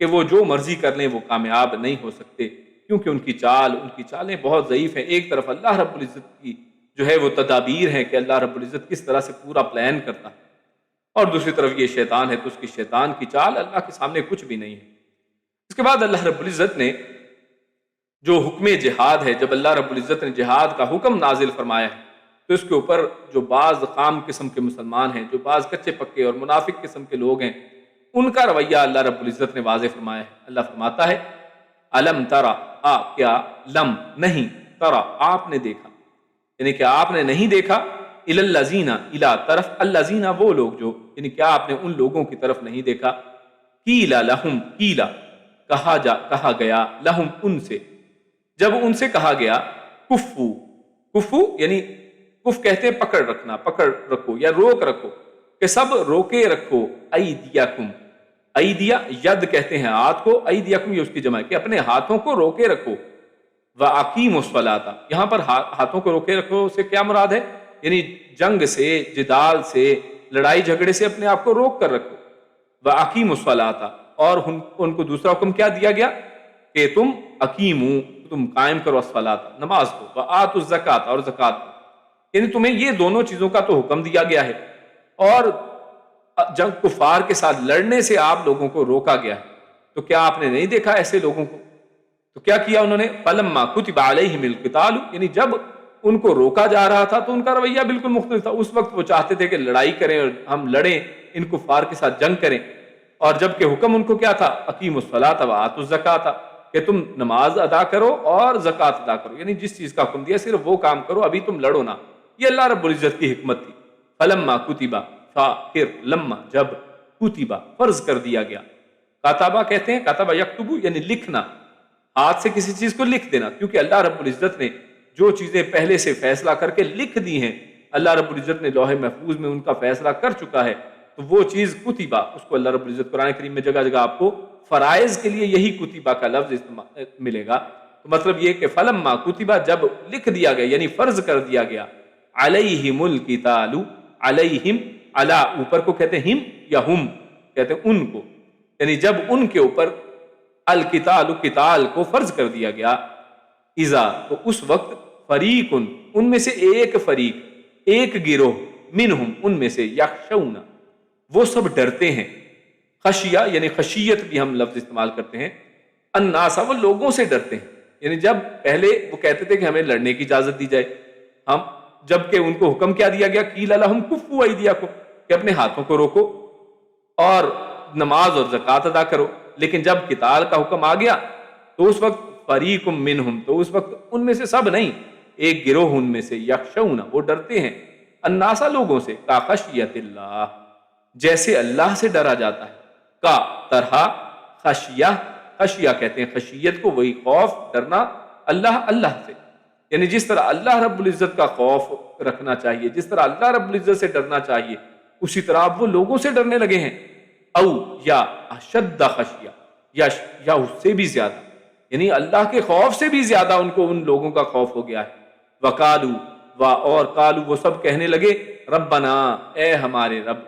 کہ وہ جو مرضی کر لیں وہ کامیاب نہیں ہو سکتے، کیونکہ ان کی چالیں بہت ضعیف ہیں۔ ایک طرف اللہ رب العزت کی جو ہے وہ تدابیر ہیں کہ اللہ رب العزت کس طرح سے پورا پلان کرتا ہے، اور دوسری طرف یہ شیطان ہے تو اس کی شیطان کی چال اللہ کے سامنے کچھ بھی نہیں ہے۔ اس کے بعد اللہ رب العزت نے جو حکم جہاد ہے، جب اللہ رب العزت نے جہاد کا حکم نازل فرمایا ہے تو اس کے اوپر جو بعض خام قسم کے مسلمان ہیں، جو بعض کچے پکے اور منافق قسم کے لوگ ہیں، ان کا رویہ اللہ رب العزت نے واضح فرمایا ہے۔ اللہ فرماتا ہے الم ترا، کیا، لم نہیں، ترا آپ نے دیکھا، یعنی کہ آپ نے نہیں دیکھا، الذین الی طرف الذین وہ لوگ جو، یعنی کیا آپ نے ان لوگوں کی طرف نہیں دیکھا، قیل لہم، قیل کہا گیا، لہم ان سے، جب ان سے کہا گیا، کفو یعنی کف کہتے ہیں پکڑ رکھنا، پکڑ رکھو یا روک رکھو، کہ سب روکے رکھو ایدیکم، ایدیا ید کہتے ہیں ہاتھ کو، ایدیکم یہ اس کی جمع ہے کہ اپنے ہاتھوں کو روکے رکھو، وَأَقِیمُوا الصَّلَاةَ یہاں پر ہاتھوں کو روکے رکھو سے کیا مراد ہے؟ یعنی جنگ سے، جدال سے، لڑائی جھگڑے سے اپنے آپ کو روک کر رکھو، وَأَقِیمُوا الصَّلَاةَ اور ان کو دوسرا حکم کیا دیا گیا کہ تم اقیمو، تم قائم کرو الصلاۃ نماز کو، وآتوا الزکات اور زکات کو، یعنی تمہیں یہ دونوں چیزوں کا تو حکم دیا گیا ہے، اور جنگ کفار کے ساتھ لڑنے سے آپ لوگوں کو روکا گیا ہے، تو کیا آپ نے نہیں دیکھا ایسے لوگوں کو؟ تو کیا کیا انہوں نے؟ فلما کتب علیہم القتال یعنی جب ان کو روکا جا رہا تھا تو ان کا رویہ بالکل مختلف تھا، اس وقت وہ چاہتے تھے کہ لڑائی کریں اور ہم لڑیں، ان کفار کے ساتھ جنگ کریں، اور جبکہ حکم ان کو کیا تھا؟ اقیموا الصلاۃ وآتوا الزکات کہ تم نماز ادا کرو اور زکات ادا کرو، یعنی جس چیز کا حکم دیا صرف وہ کام کرو، ابھی تم لڑو نہ، یہ اللہ رب العزت کی حکمت تھی۔ فلما کتبا پھر لما جب کتبا فرض کر دیا گیا، کاتبہ کہتے ہیں کاتبہ یکتبو یعنی لکھنا، ہاتھ سے کسی چیز کو لکھ دینا، کیونکہ اللہ رب العزت نے جو چیزیں پہلے سے فیصلہ کر کے لکھ دی ہیں، اللہ رب العزت نے لوح محفوظ میں ان کا فیصلہ کر چکا ہے، تو وہ چیز کتبہ، اس کو اللہ رب العزت قرآن کریم میں جگہ جگہ آپ کو فرائض کے لیے یہی کتبہ کا لفظ ملے گا، تو مطلب یہ کہ فلما کتبہ جب لکھ دیا گیا یعنی فرض کر دیا گیا، علیہم القتال علیہم، علی اوپر کو کہتے ہیں ہم یا ہم کہتے ہیں ان کو، یعنی جب ان کے اوپر القتال قتال کو فرض کر دیا گیا، اذا تو اس وقت فریق ان میں سے ایک فریق، ایک گروہ، منہم ان میں سے، یخشون وہ سب ڈرتے ہیں، خشیہ یعنی خشیت بھی ہم لفظ استعمال کرتے ہیں، الناس وہ لوگوں سے ڈرتے ہیں، یعنی جب پہلے وہ کہتے تھے کہ ہمیں لڑنے کی اجازت دی جائے، ہم جبکہ ان کو حکم کیا دیا گیا، قیل لہم کفوا ایدیکم کہ اپنے ہاتھوں کو روکو اور نماز اور زکات ادا کرو، لیکن جب قتال کا حکم آ گیا تو اس وقت فریق منہم تو اس وقت ان میں سے سب نہیں، ایک گروہ ان میں سے، یخشون وہ ڈرتے ہیں، الناس لوگوں سے، کا خشیت اللہ جیسے اللہ سے ڈرا جاتا ہے، کا طرح خشیہ، خشیہ کہتے ہیں خشیت کو، وہی خوف ڈرنا، اللہ سے، یعنی جس طرح اللہ رب العزت کا خوف رکھنا چاہیے، جس طرح اللہ رب العزت سے ڈرنا چاہیے، اسی طرح اب وہ لوگوں سے ڈرنے لگے ہیں، او یا اشد خشیہ یا اس سے بھی زیادہ، یعنی اللہ کے خوف سے بھی زیادہ ان کو ان لوگوں کا خوف ہو گیا ہے، وقالو اور قالو وہ سب کہنے لگے، ربنا اے ہمارے رب،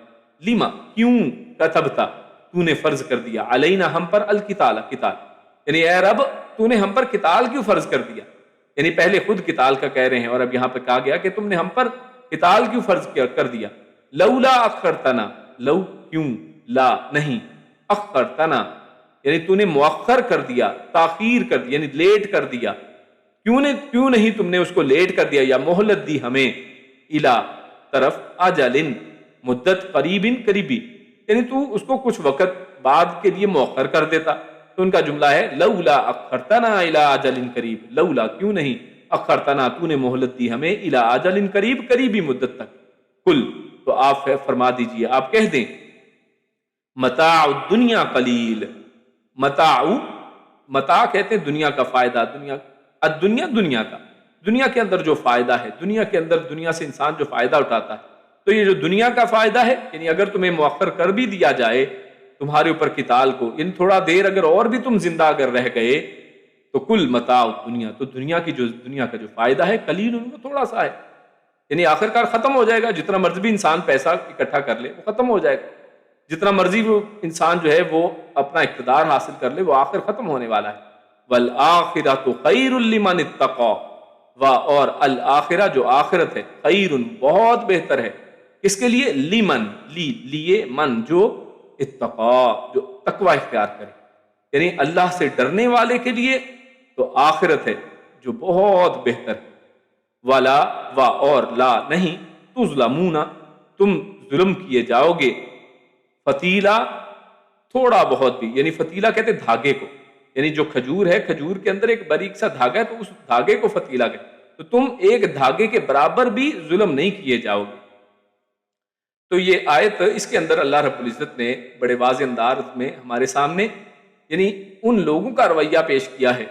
لما کیوں، کتبتا تو نے فرض کر دیا، علینا ہم پر، القتال قتال، یعنی اے رب تو نے ہم پر قتال کیوں فرض کر دیا، یعنی پہلے خود قتال کا کہہ رہے ہیں اور اب یہاں پہ کہا گیا کہ تم نے ہم پر قتال کیوں فرض کر دیا، لولا اخرتنا، لو کیوں، لا نہیں، اخرتنا یعنی تو نے مؤخر کر دیا، تاخیر کر دیا، یعنی لیٹ کر دیا، کیوں نہیں تم نے اس کو لیٹ کر دیا یا مہلت دی ہمیں، الا طرف، اجل مدت، قریبی، یعنی تو اس کو کچھ وقت بعد کے لیے مؤخر کر دیتا، تو ان کا جملہ ہے لولا اخرتنا الی اجل قریب، لولا کیوں نہیں، اخرتنا تو نے مہلت دی ہمیں، الی اجل قریب، قریبی مدت تک، کل تو آپ فرما دیجئے، آپ کہہ دیں، متاع الدنیا قلیل، متاع کہتے ہیں دنیا کا فائدہ، دنیا کا، دنیا کے اندر جو فائدہ ہے، دنیا کے اندر دنیا سے انسان جو فائدہ اٹھاتا ہے، تو یہ جو دنیا کا فائدہ ہے، یعنی اگر تمہیں مؤخر کر بھی دیا جائے تمہارے اوپر قتال کو، یعنی تھوڑا دیر اگر اور بھی تم زندہ اگر رہ گئے، تو کل متاع دنیا، تو دنیا کا جو فائدہ ہے، قلیل ان کو تھوڑا سا ہے، یعنی آخر کار ختم ہو جائے گا، جتنا مرضی بھی انسان پیسہ اکٹھا کر لے وہ ختم ہو جائے گا، جتنا مرضی وہ انسان جو ہے وہ اپنا اقتدار حاصل کر لے وہ آخر ختم ہونے والا ہے، والآخرۃ خیر لمن اتقی، اور الآخرہ جو آخرت ہے، خیر بہت بہتر ہے، کس کے لیے، لمن لیے، من جو اتقا جو تقوی اختیار کرے، یعنی اللہ سے ڈرنے والے کے لیے تو آخرت ہے جو بہت بہتر ہے، ولا اور لا نہیں، تظلمون تم ظلم کیے جاؤ گے، فتیلا تھوڑا بہت بھی، یعنی فتیلہ کہتے دھاگے کو، یعنی جو کھجور ہے، کھجور کے اندر ایک باریک سا دھاگا ہے، تو اس دھاگے کو فتیلہ کہتے، تو تم ایک دھاگے کے برابر بھی ظلم نہیں کیے جاؤ گے۔ تو یہ آیت، اس کے اندر اللہ رب العزت نے بڑے واضح انداز میں ہمارے سامنے یعنی ان لوگوں کا رویہ پیش کیا ہے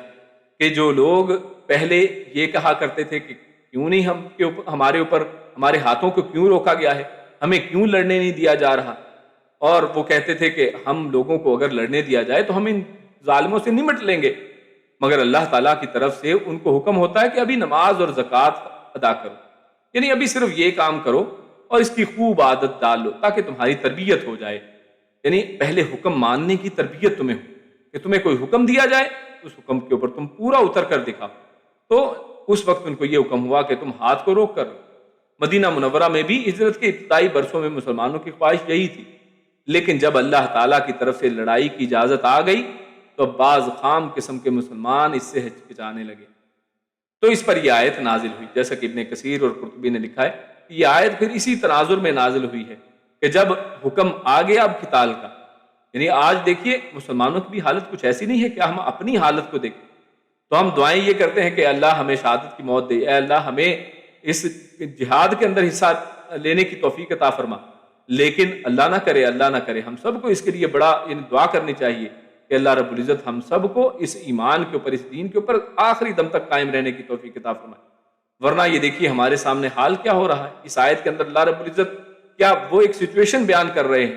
کہ جو لوگ پہلے یہ کہا کرتے تھے کہ کیوں نہیں ہمارے اوپر ہمارے ہاتھوں کو کیوں روکا گیا ہے، ہمیں کیوں لڑنے نہیں دیا جا رہا؟ اور وہ کہتے تھے کہ ہم لوگوں کو اگر لڑنے دیا جائے تو ہم ان ظالموں سے نمٹ لیں گے، مگر اللہ تعالیٰ کی طرف سے ان کو حکم ہوتا ہے کہ ابھی نماز اور زکوٰۃ ادا کرو، یعنی ابھی صرف یہ کام کرو اور اس کی خوب عادت ڈال لو تاکہ تمہاری تربیت ہو جائے، یعنی پہلے حکم ماننے کی تربیت تمہیں ہو کہ تمہیں کوئی حکم دیا جائے اس حکم کے اوپر تم پورا اتر کر دکھاؤ۔ تو اس وقت ان کو یہ حکم ہوا کہ تم ہاتھ کو روک کر رہو۔ مدینہ منورہ میں بھی ہجرت کے ابتدائی برسوں میں مسلمانوں کی خواہش یہی تھی، لیکن جب اللہ تعالیٰ کی طرف سے لڑائی کی اجازت آ گئی تو بعض خام قسم کے مسلمان اس سے ہچکچانے لگے، تو اس پر یہ آیت نازل ہوئی، جیسا کہ ابن کثیر اور قرطبی نے لکھا ہے کہ یہ آیت پھر اسی تناظر میں نازل ہوئی ہے کہ جب حکم آ گیا اب قتال کا، یعنی آج دیکھیے مسلمانوں کی بھی حالت کچھ ایسی نہیں ہے کہ ہم اپنی حالت کو دیکھیں تو ہم دعائیں یہ کرتے ہیں کہ اللہ ہمیں شہادت کی موت دے، اے اللہ ہمیں اس جہاد کے اندر حصہ لینے کی توفیق عطا فرما، لیکن اللہ نہ کرے ہم سب کو اس کے لیے بڑا دعا کرنی چاہیے کہ اللہ رب العزت ہم سب کو اس ایمان کے اوپر، اس دین کے اوپر آخری دم تک قائم رہنے کی توفیق عطا فرمائے۔ ورنہ یہ دیکھیے ہمارے سامنے حال کیا ہو رہا ہے، اس آیت کے اندر اللہ رب العزت کیا وہ ایک سچویشن بیان کر رہے ہیں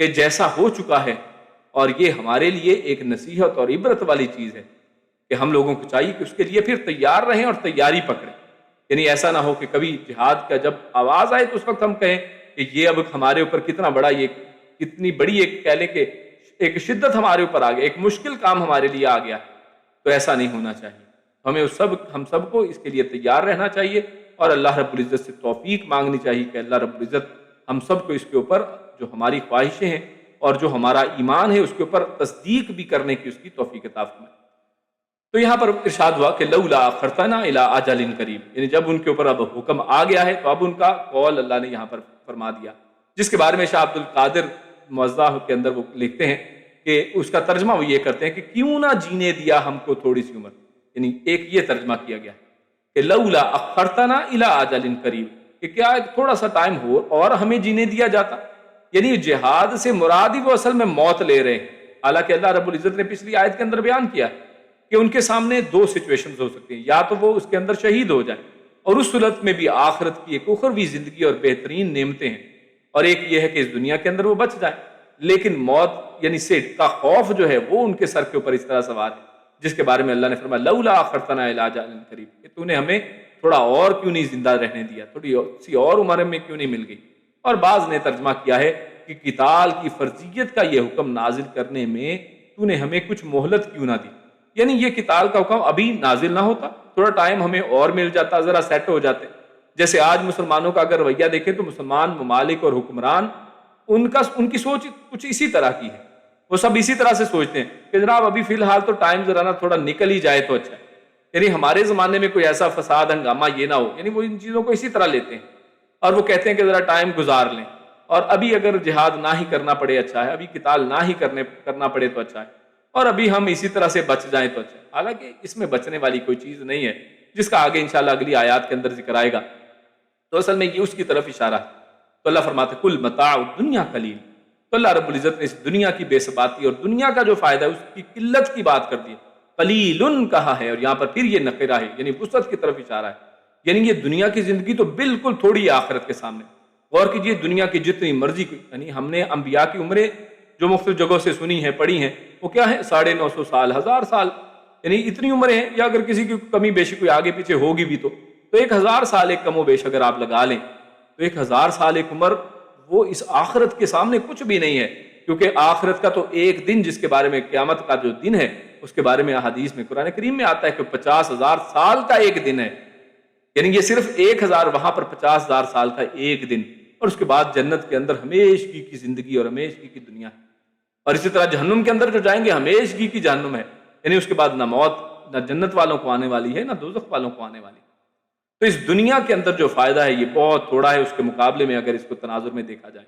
کہ جیسا ہو چکا ہے، اور یہ ہمارے لیے ایک نصیحت اور عبرت والی چیز ہے کہ ہم لوگوں کو چاہیے کہ اس کے لیے پھر تیار رہیں اور تیاری پکڑیں، یعنی ایسا نہ ہو کہ کبھی جہاد کا جب آواز آئے تو اس وقت ہم کہیں کہ یہ اب ہمارے اوپر کتنا بڑا، یہ کتنی بڑی ایک کہہ لیں کہ ایک شدت ہمارے اوپر آ گیا، ایک مشکل کام ہمارے لیے آ گیا، تو ایسا نہیں ہونا چاہیے۔ ہمیں ہم سب کو اس کے لیے تیار رہنا چاہیے اور اللہ رب العزت سے توفیق مانگنی چاہیے کہ اللہ رب العزت ہم سب کو اس کے اوپر جو ہماری خواہشیں ہیں اور جو ہمارا ایمان ہے اس کے اوپر تصدیق بھی کرنے کی اس کی توفیق عطا فرمائے۔ تو یہاں پر ارشاد ہوا کہ لولا اخرتنا الی اجل قریب، یعنی جب ان کے اوپر اب حکم آ گیا ہے تو اب ان کا قول اللہ نے یہاں پر فرما دیا، جس کے بارے میں شاہ عبد القادر موضح کے اندر وہ لکھتے ہیں کہ اس کا ترجمہ وہ یہ کرتے ہیں کہ کیوں نہ جینے دیا ہم کو تھوڑی سی عمر، یعنی ایک یہ ترجمہ کیا گیا کہ لولا اخرتنا الی اجل قریب، کہ کیا تھوڑا سا ٹائم ہو اور ہمیں جینے دیا جاتا، یعنی جہاد سے مراد ہی وہ اصل میں موت لے رہے ہیں۔ حالانکہ اللہ رب العزت نے پچھلی آیت کے اندر بیان کیا کہ ان کے سامنے دو سچویشنز ہو سکتی ہیں، یا تو وہ اس کے اندر شہید ہو جائیں اور اس صورت میں بھی آخرت کی ایک اخروی زندگی اور بہترین نعمتیں ہیں، اور ایک یہ ہے کہ اس دنیا کے اندر وہ بچ جائیں، لیکن موت یعنی سے کا خوف جو ہے وہ ان کے سر کے اوپر اس طرح سوار ہے، جس کے بارے میں اللہ نے فرمایا لولا اخرتنا الی اجل قریب، کہ تو نے ہمیں تھوڑا اور کیوں نہیں زندہ رہنے دیا، تھوڑی سی اور عمر میں کیوں نہیں مل گئی۔ اور بعض نے ترجمہ کیا ہے کہ قتال کی فرضیت کا یہ حکم نازل کرنے میں تو نے ہمیں کچھ مہلت کیوں نہ دی، یعنی یہ قتال کا حکم ابھی نازل نہ ہوتا، تھوڑا ٹائم ہمیں اور مل جاتا، ذرا سیٹ ہو جاتے۔ جیسے آج مسلمانوں کا اگر رویہ دیکھیں تو مسلمان ممالک اور حکمران ان کی سوچ کچھ اسی طرح کی ہے، وہ سب اسی طرح سے سوچتے ہیں کہ جناب ابھی فی الحال تو ٹائم ذرا نا تھوڑا نکل ہی جائے تو اچھا ہے، یعنی ہمارے زمانے میں کوئی ایسا فساد ہنگامہ یہ نہ ہو، یعنی وہ ان چیزوں کو اسی طرح لیتے ہیں اور وہ کہتے ہیں کہ ذرا ٹائم گزار لیں، اور ابھی اگر جہاد نہ ہی کرنا پڑے اچھا ہے، ابھی قتال نہ ہی کرنا پڑے تو اچھا ہے، اور ابھی ہم اسی طرح سے بچ جائیں تو اچھا ہے۔ حالانکہ اس میں بچنے والی کوئی چیز نہیں ہے، جس کا آگے انشاءاللہ اگلی آیات کے اندر ذکر آئے گا، تو اصل میں یہ اس کی طرف اشارہ ہے۔ تو اللہ فرماتے کل متاع الدنیا قلیل، تو اللہ رب العزت نے اس دنیا کی بے ثباتی اور دنیا کا جو فائدہ ہے اس کی قلت کی بات کر دی، قلیل کہا ہے، اور یہاں پر پھر یہ نقرہ ہے یعنی وسعت کی طرف اشارہ ہے، یعنی یہ دنیا کی زندگی تو بالکل تھوڑی آخرت کے سامنے۔ غور کیجیے دنیا کی جتنی مرضی یعنی ہم نے انبیاء کی عمریں جو مختلف جگہوں سے سنی ہیں پڑھی ہیں وہ کیا ہے 950 سال، 1000 سال، یعنی اتنی عمریں ہیں، یا اگر کسی کی کمی بیشی کوئی آگے پیچھے ہوگی بھی تو 1000 سال ایک کم و بیش اگر آپ لگا لیں تو 1000 سال ایک عمر وہ اس آخرت کے سامنے کچھ بھی نہیں ہے، کیونکہ آخرت کا تو ایک دن جس کے بارے میں قیامت کا جو دن ہے اس کے بارے میں احادیث میں قرآن کریم میں آتا ہے کہ 50,000 سال کا ایک دن ہے، یعنی یہ صرف 1000 وہاں پر 50,000 سال کا ایک دن، اور اس کے بعد جنت کے اندر ہمیشگی کی زندگی اور ہمیشگی کی دنیا ہے، اور اسی طرح جہنم کے اندر جو جائیں گے ہمیشگی کی جہنم ہے، یعنی اس کے بعد نہ موت نہ جنت والوں کو آنے والی ہے نہ دوزخ والوں کو آنے والی ہے۔ تو اس دنیا کے اندر جو فائدہ ہے یہ بہت تھوڑا ہے اس کے مقابلے میں اگر اس کو تناظر میں دیکھا جائے۔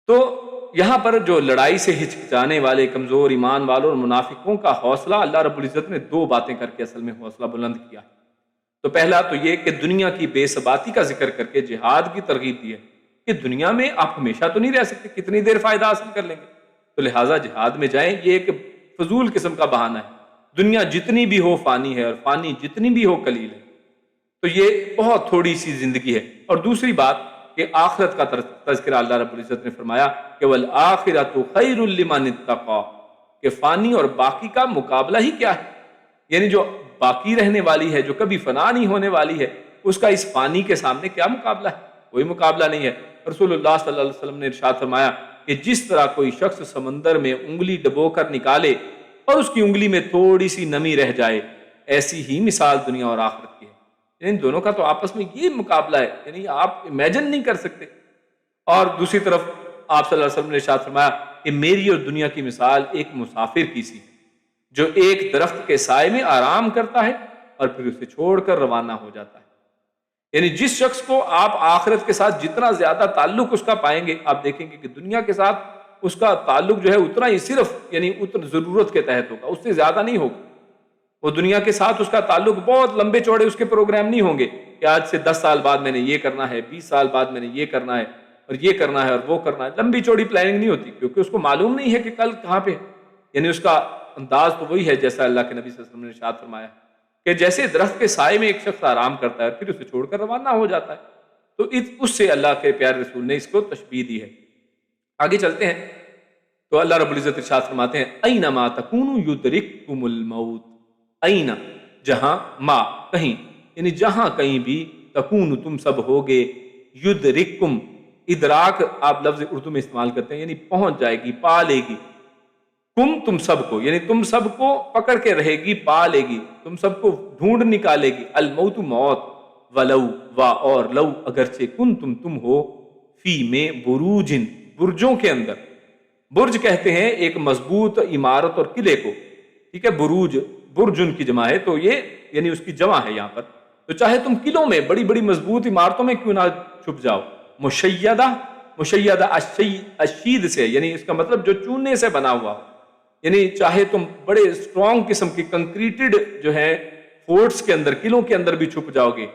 تو یہاں پر جو لڑائی سے ہچکچانے والے کمزور ایمان والوں اور منافقوں کا حوصلہ اللہ رب العزت نے دو باتیں کر کے اصل میں حوصلہ بلند کیا۔ تو پہلا تو یہ کہ دنیا کی بے ثباتی کا ذکر کر کے جہاد کی ترغیب دی ہے کہ دنیا میں آپ ہمیشہ تو نہیں رہ سکتے، کتنی دیر فائدہ حاصل کر لیں گے، تو لہٰذا جہاد میں جائیں، یہ ایک فضول قسم کا بہانہ ہے، دنیا جتنی بھی ہو فانی ہے اور فانی جتنی بھی ہو قلیل ہے۔ تو یہ بہت تھوڑی سی زندگی ہے۔ اور دوسری بات کہ آخرت کا تذکرہ اللہ رب العزت نے فرمایا کہ والآخرۃ خیر لمن اتقی، کہ فانی اور باقی کا مقابلہ ہی کیا ہے، یعنی جو باقی رہنے والی ہے، جو کبھی فنا نہیں ہونے والی ہے، اس کا اس فانی کے سامنے کیا مقابلہ ہے؟ کوئی مقابلہ نہیں ہے۔ رسول اللہ صلی اللہ علیہ وسلم نے ارشاد فرمایا کہ جس طرح کوئی شخص سمندر میں انگلی ڈبو کر نکالے اور اس کی انگلی میں تھوڑی سی نمی رہ جائے، ایسی ہی مثال دنیا اور آخرت کی ہے۔ یعنی دونوں کا تو آپس میں یہ مقابلہ ہے، یعنی آپ امیجن نہیں کر سکتے۔ اور دوسری طرف آپ صلی اللہ علیہ وسلم نے ارشاد فرمایا کہ میری اور دنیا کی مثال ایک مسافر کی سی ہے، جو ایک درخت کے سائے میں آرام کرتا ہے اور پھر اسے چھوڑ کر روانہ ہو جاتا ہے۔ یعنی جس شخص کو آپ آخرت کے ساتھ جتنا زیادہ تعلق اس کا پائیں گے، آپ دیکھیں گے کہ دنیا کے ساتھ اس کا تعلق جو ہے اتنا ہی صرف یعنی اتنا ضرورت کے تحت ہوگا، اس سے زیادہ نہیں ہوگا۔ وہ دنیا کے ساتھ اس کا تعلق بہت لمبے چوڑے اس کے پروگرام نہیں ہوں گے کہ آج سے 10 سال بعد میں نے یہ کرنا ہے، 20 سال بعد میں نے یہ کرنا ہے اور یہ کرنا ہے اور وہ کرنا ہے۔ لمبی چوڑی پلاننگ نہیں ہوتی، کیونکہ اس کو معلوم نہیں ہے کہ کل کہاں پہ ہے۔ یعنی اس کا انداز تو وہی ہے جیسا اللہ کے نبی صلی اللہ علیہ وسلم نے ارشاد فرمایا کہ جیسے درخت کے سائے میں ایک شخص آرام کرتا ہے پھر اسے چھوڑ کر روانہ ہو جاتا ہے، تو اس سے اللہ کے پیارے رسول نے اس کو تشبیہ دی ہے۔ آگے چلتے ہیں تو اللہ رب العزت ارشاد فرماتے ہیں اینما تکونوا یدرککم الموت، اینا جہاں، ما کہیں، یعنی جہاں کہیں بھی، تکون تم سب ہوگے، یدرککم، ادراک آپ لفظ اردو میں استعمال کرتے ہیں، یعنی پہنچ جائے گی، پا لے گی، کم تم سب کو، یعنی تم سب کو پکڑ کے رہے گی، پا لے گی، تم سب کو ڈھونڈ نکالے گی، الموت موت، ولو وا اور لو اگرچہ کن تم ہو، فی میں بروجن برجوں کے اندر، برج کہتے ہیں ایک مضبوط عمارت اور قلعے کو، ٹھیک ہے، بروج برج ان کی جمع ہے، تو یہ یعنی اس کی جمع ہے یہاں پر، تو چاہے تم قلعوں میں بڑی بڑی مضبوط عمارتوں میں کیوں نہ چھپ جاؤ، مشیدہ، مشیدہ اشید سے، یعنی اس کا مطلب جو چونے سے بنا ہوا ہو، یعنی چاہے تم بڑے اسٹرانگ قسم کی کنکریٹڈ جو ہے فورٹس کے اندر، قلعوں کے اندر بھی چھپ جاؤ گے،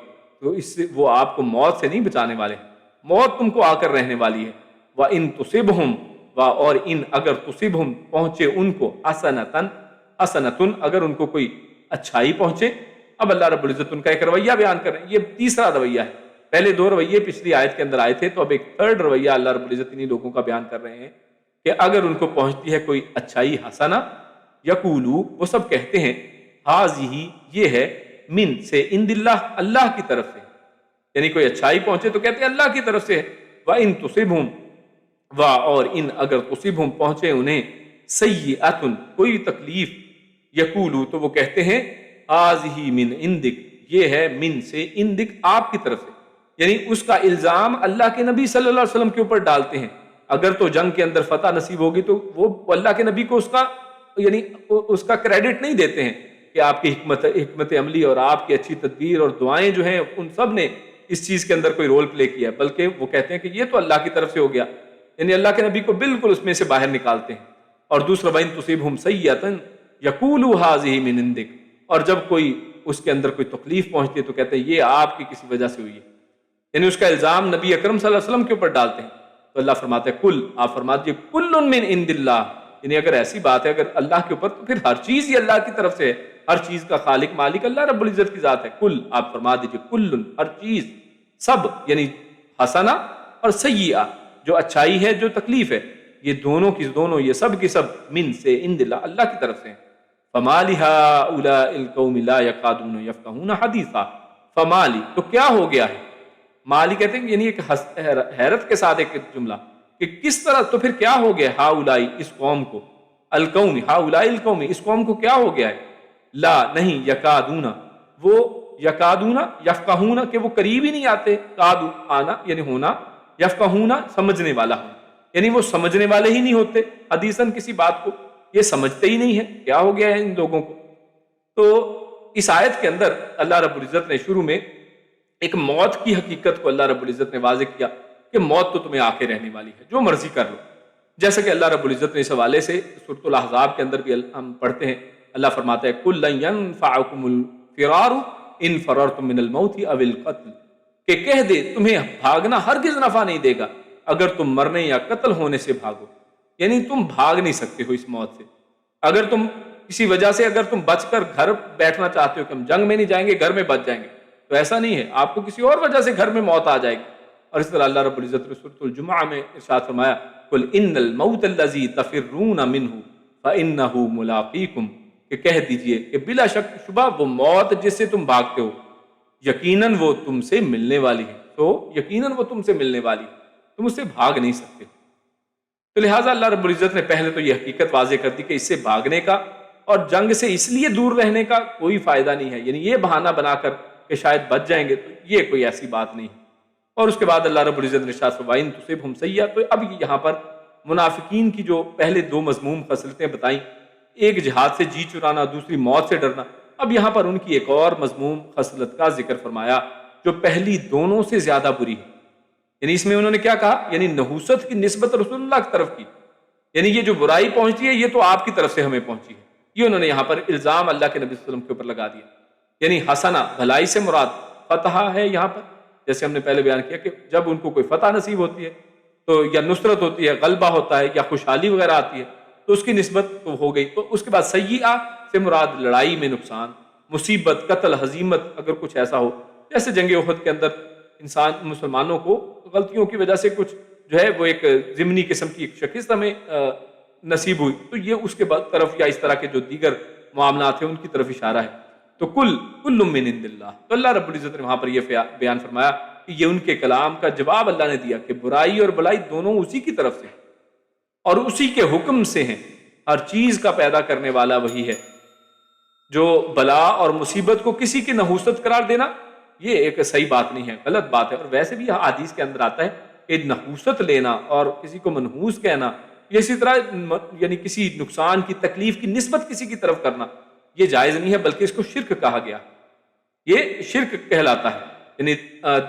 تو اس سے وہ آپ کو موت سے نہیں بچانے والے ہیں، موت تم کو آ کر رہنے والی ہے۔ وَإِن تُصِبْهُمْ اور ان اگر تصبہم پہنچے ان کو، حسنتن اگر ان کو کوئی اچھائی پہنچے۔ اب اللہ رب العزت ان کا ایک رویہ بیان کر رہے ہیں، یہ تیسرا رویہ ہے، پہلے دو رویے پچھلی آیت کے اندر آئے تھے، تو اب ایک تھرڈ رویہ اللہ رب العزت انہی لوگوں کا بیان کر رہے ہیں کہ اگر ان کو پہنچتی ہے کوئی اچھائی حسنہ، یقولو وہ سب کہتے ہیں، ہاذہ یہ ہے، من سے، عند اللہ اللہ کی طرف سے، یعنی کوئی اچھائی پہنچے تو کہتے ہیں اللہ کی طرف سے ہے۔ وَإِن تُصِبْهُمْ اور ان اگر تصبہم پہنچے انہیں، سیئۃ کوئی تکلیف، یقولو تو وہ کہتے ہیں، ہاذہ من عندک یہ ہے، من سے، عندک آپ کی طرف سے، یعنی اس کا الزام اللہ کے نبی صلی اللہ علیہ وسلم کے اوپر ڈالتے ہیں۔ اگر تو جنگ کے اندر فتح نصیب ہوگی تو وہ اللہ کے نبی کو اس کا یعنی اس کا کریڈٹ نہیں دیتے ہیں کہ آپ کی حکمت عملی اور آپ کی اچھی تدبیر اور دعائیں جو ہیں ان سب نے اس چیز کے اندر کوئی رول پلے کیا ہے، بلکہ وہ کہتے ہیں کہ یہ تو اللہ کی طرف سے ہو گیا، یعنی اللہ کے نبی کو بالکل اس میں سے باہر نکالتے ہیں۔ اور دوسرا وَإِن تُصِبْهُمْ سَیِّئَةٌ یقولوا ہَٰذِهِ مِنْ عِندِکَ، اور جب کوئی اس کے اندر کوئی تکلیف پہنچتی ہے تو کہتے ہیں یہ آپ کی کسی وجہ سے ہوئی ہے، یعنی اس کا الزام نبی اکرم صلی اللہ علیہ وسلم کے اوپر ڈالتے ہیں۔ تو اللہ فرماتے ہیں کل، آپ فرما دیجیے کل من عند اللہ، یعنی اگر ایسی بات ہے اگر اللہ کے اوپر تو پھر ہر چیز ہی اللہ کی طرف سے ہے، ہر چیز کا خالق مالک اللہ رب العزت کی ذات ہے۔ کل آپ فرما دیجیے کل ہر چیز، سب یعنی حسنہ اور سیئہ جو اچھائی ہے جو تکلیف ہے، یہ دونوں کی دونوں، یہ سب کی سب من سے، عند اللہ اللہ کی طرف سے ہیں۔ فما لہؤلاء القوم لا یکادون یفقہون حدیثا، فما لی تو کیا ہو گیا ہے، مالی کہتے ہیں یعنی ایک حیرت کے ساتھ ایک جملہ کہ کس طرح، تو پھر کیا ہو گیا ہؤلاء اس قوم کو، القوم ہؤلاء القوم اس قوم کو کیا ہو گیا ہے، لا نہیں، یکادون وہ، یکادون یفقہون کہ وہ قریب ہی نہیں آتے، کادو آنا یعنی ہونا، یفقہون سمجھنے والا ہونا، یعنی وہ سمجھنے والے ہی نہیں ہوتے، حدیثاً کسی بات کو یہ سمجھتے ہی نہیں ہے، کیا ہو گیا ہے ان لوگوں کو۔ تو اس آیت کے اندر اللہ رب العزت نے شروع میں ایک موت کی حقیقت کو اللہ رب العزت نے واضح کیا کہ موت تو تمہیں آ کے رہنے والی ہے، جو مرضی کر لو، جیسا کہ اللہ رب العزت نے اس حوالے سے سورۃ الاحزاب کے اندر بھی ہم پڑھتے ہیں، اللہ فرماتا ہے قُل لَن يَنفَعَكُمُ الْفِرَارُ إِن فَرَرْتُم مِّنَ الْمَوْتِ أَوِ الْقَتْلِ، کہ کہہ دے تمہیں بھاگنا ہرگز نفع نہیں دے گا اگر تم مرنے یا قتل ہونے سے بھاگو، یعنی تم بھاگ نہیں سکتے ہو اس موت سے، اگر تم کسی وجہ سے اگر تم بچ کر گھر بیٹھنا چاہتے ہو کہ ہم جنگ میں نہیں جائیں گے، گھر میں بچ جائیں گے، تو ایسا نہیں ہے، آپ کو کسی اور وجہ سے گھر میں موت آ جائے گی۔ اور اس طرح اللہ رب العزت نے سورۃ الجمعہ میں ارشاد فرمایا قل ان الموت الذی تفرون منہ فانہ ملاقیکم، کہ کہہ دیجئے کہ بلا شک شبہ وہ موت جس سے تم بھاگتے ہو یقیناً وہ تم سے ملنے والی ہے، تو یقیناً وہ تم سے ملنے والی ہے، تم اس سے بھاگ نہیں سکتے۔ تو لہٰذا اللہ رب العزت نے پہلے تو یہ حقیقت واضح کر دی کہ اس سے بھاگنے کا اور جنگ سے اس لیے دور رہنے کا کوئی فائدہ نہیں ہے، یعنی یہ بہانہ بنا کر کہ شاید بچ جائیں گے، تو یہ کوئی ایسی بات نہیں ہے۔ اور اس کے بعد اللہ رب العزت نے ارشاد فرمایا تصبہم سیئہ، تو اب یہاں پر منافقین کی جو پہلے دو مذموم خصلتیں بتائیں، ایک جہاد سے جی چرانا، دوسری موت سے ڈرنا، اب یہاں پر ان کی ایک اور مذموم خصلت کا ذکر فرمایا جو پہلی دونوں سے زیادہ بری ہے۔ یعنی اس میں انہوں نے کیا کہا، یعنی نحوست کی نسبت رسول اللہ کی طرف کی، یعنی یہ جو برائی پہنچتی ہے یہ تو آپ کی طرف سے ہمیں پہنچی ہے، یہ انہوں نے یہاں پر الزام اللہ کے نبی صلی اللہ علیہ وسلم کے اوپر لگا دیا۔ یعنی حسنہ بھلائی سے مراد فتح ہے یہاں پر، جیسے ہم نے پہلے بیان کیا کہ جب ان کو کوئی فتح نصیب ہوتی ہے تو یا نصرت ہوتی ہے، غلبہ ہوتا ہے یا خوشحالی وغیرہ آتی ہے تو اس کی نسبت تو ہو گئی۔ تو اس کے بعد سیئہ سے مراد لڑائی میں نقصان، مصیبت، قتل، ہزیمت، اگر کچھ ایسا ہو جیسے جنگ احد کے اندر انسان مسلمانوں کو غلطیوں کی وجہ سے کچھ جو ہے وہ ایک ضمنی قسم کی ایک شکست ہمیں نصیب ہوئی، تو یہ اس کے بعد طرف یا اس طرح کے جو دیگر معاملات ہیں ان کی طرف اشارہ ہے۔ تو کل من عند اللہ، تو اللہ رب العزت نے وہاں پر یہ بیان فرمایا کہ یہ ان کے کلام کا جواب اللہ نے دیا کہ برائی اور بلائی دونوں اسی کی طرف سے اور اسی کے حکم سے ہیں، ہر چیز کا پیدا کرنے والا وہی ہے۔ جو بلا اور مصیبت کو کسی کی نحوست قرار دینا یہ ایک صحیح بات نہیں ہے، غلط بات ہے، اور ویسے بھی حدیث کے اندر آتا ہے کہ نحوست لینا اور کسی کو منحوس کہنا، یہ اسی طرح یعنی کسی نقصان کی تکلیف کی نسبت کسی کی طرف کرنا یہ جائز نہیں ہے، بلکہ اس کو شرک کہا گیا، یہ شرک کہلاتا ہے، یعنی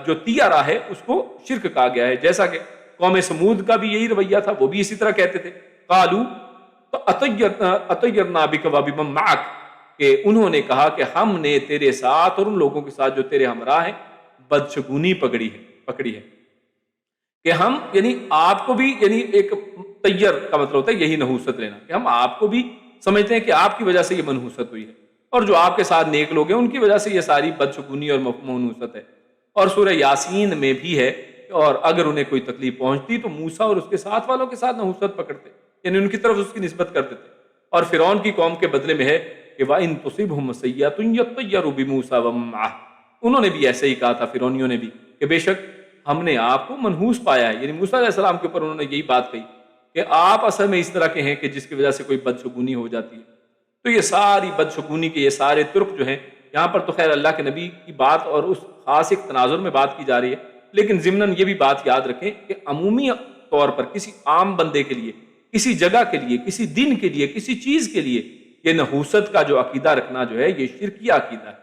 جو طیرہ ہے اس کو شرک کہا گیا ہے۔ جیسا کہ قوم سمود کا بھی یہی رویہ تھا، وہ بھی اسی طرح کہتے تھے قالو تو اطیرنا بک وبمن معک، کہ انہوں نے کہا کہ ہم نے تیرے ساتھ اور ان لوگوں کے ساتھ جو تیرے ہمراہ ہیں بدشگونی پکڑی ہے، کہ ہم یعنی آپ کو بھی، یعنی ایک طیر کا مطلب ہوتا ہے یہی نحوست لینا، کہ ہم آپ کو بھی سمجھتے ہیں کہ آپ کی وجہ سے یہ منحوست ہوئی ہے، اور جو آپ کے ساتھ نیک لوگ ہیں ان کی وجہ سے یہ ساری بدشگونی اور منحوست ہے۔ اور سورہ یاسین میں بھی ہے، اور اگر انہیں کوئی تکلیف پہنچتی تو موسیٰ اور اس کے ساتھ والوں کے ساتھ نحوست پکڑتے، یعنی ان کی طرف اس کی نسبت کر دیتے۔ اور فرعون کی قوم کے بدلے میں ہے کہ وَإِن تُصِبْهُمْ سَيِّئَةٌ يَطَّيَّرُوا بِمُوسَىٰ وَمَن مَّعَهُ، انہوں نے بھی ایسے ہی کہا تھا فرعونیوں نے بھی کہ بے شک ہم نے آپ کو منحوس پایا ہے، یعنی موسیٰ علیہ السلام کے اوپر انہوں نے یہی بات کہی کہ آپ اصل میں اس طرح کے ہیں کہ جس کی وجہ سے کوئی بدشگونی ہو جاتی ہے۔ تو یہ ساری بدشگونی کے یہ سارے ترک جو ہیں، یہاں پر تو خیر اللہ کے نبی کی بات اور اس خاص ایک تناظر میں بات کی جا رہی ہے، لیکن ضمناً یہ بھی بات یاد رکھیں کہ عمومی طور پر کسی عام بندے کے لیے، کسی جگہ کے لیے، کسی دن کے لیے، کسی چیز کے لیے یہ نحوست کا جو عقیدہ رکھنا جو ہے یہ شرکیہ عقیدہ ہے،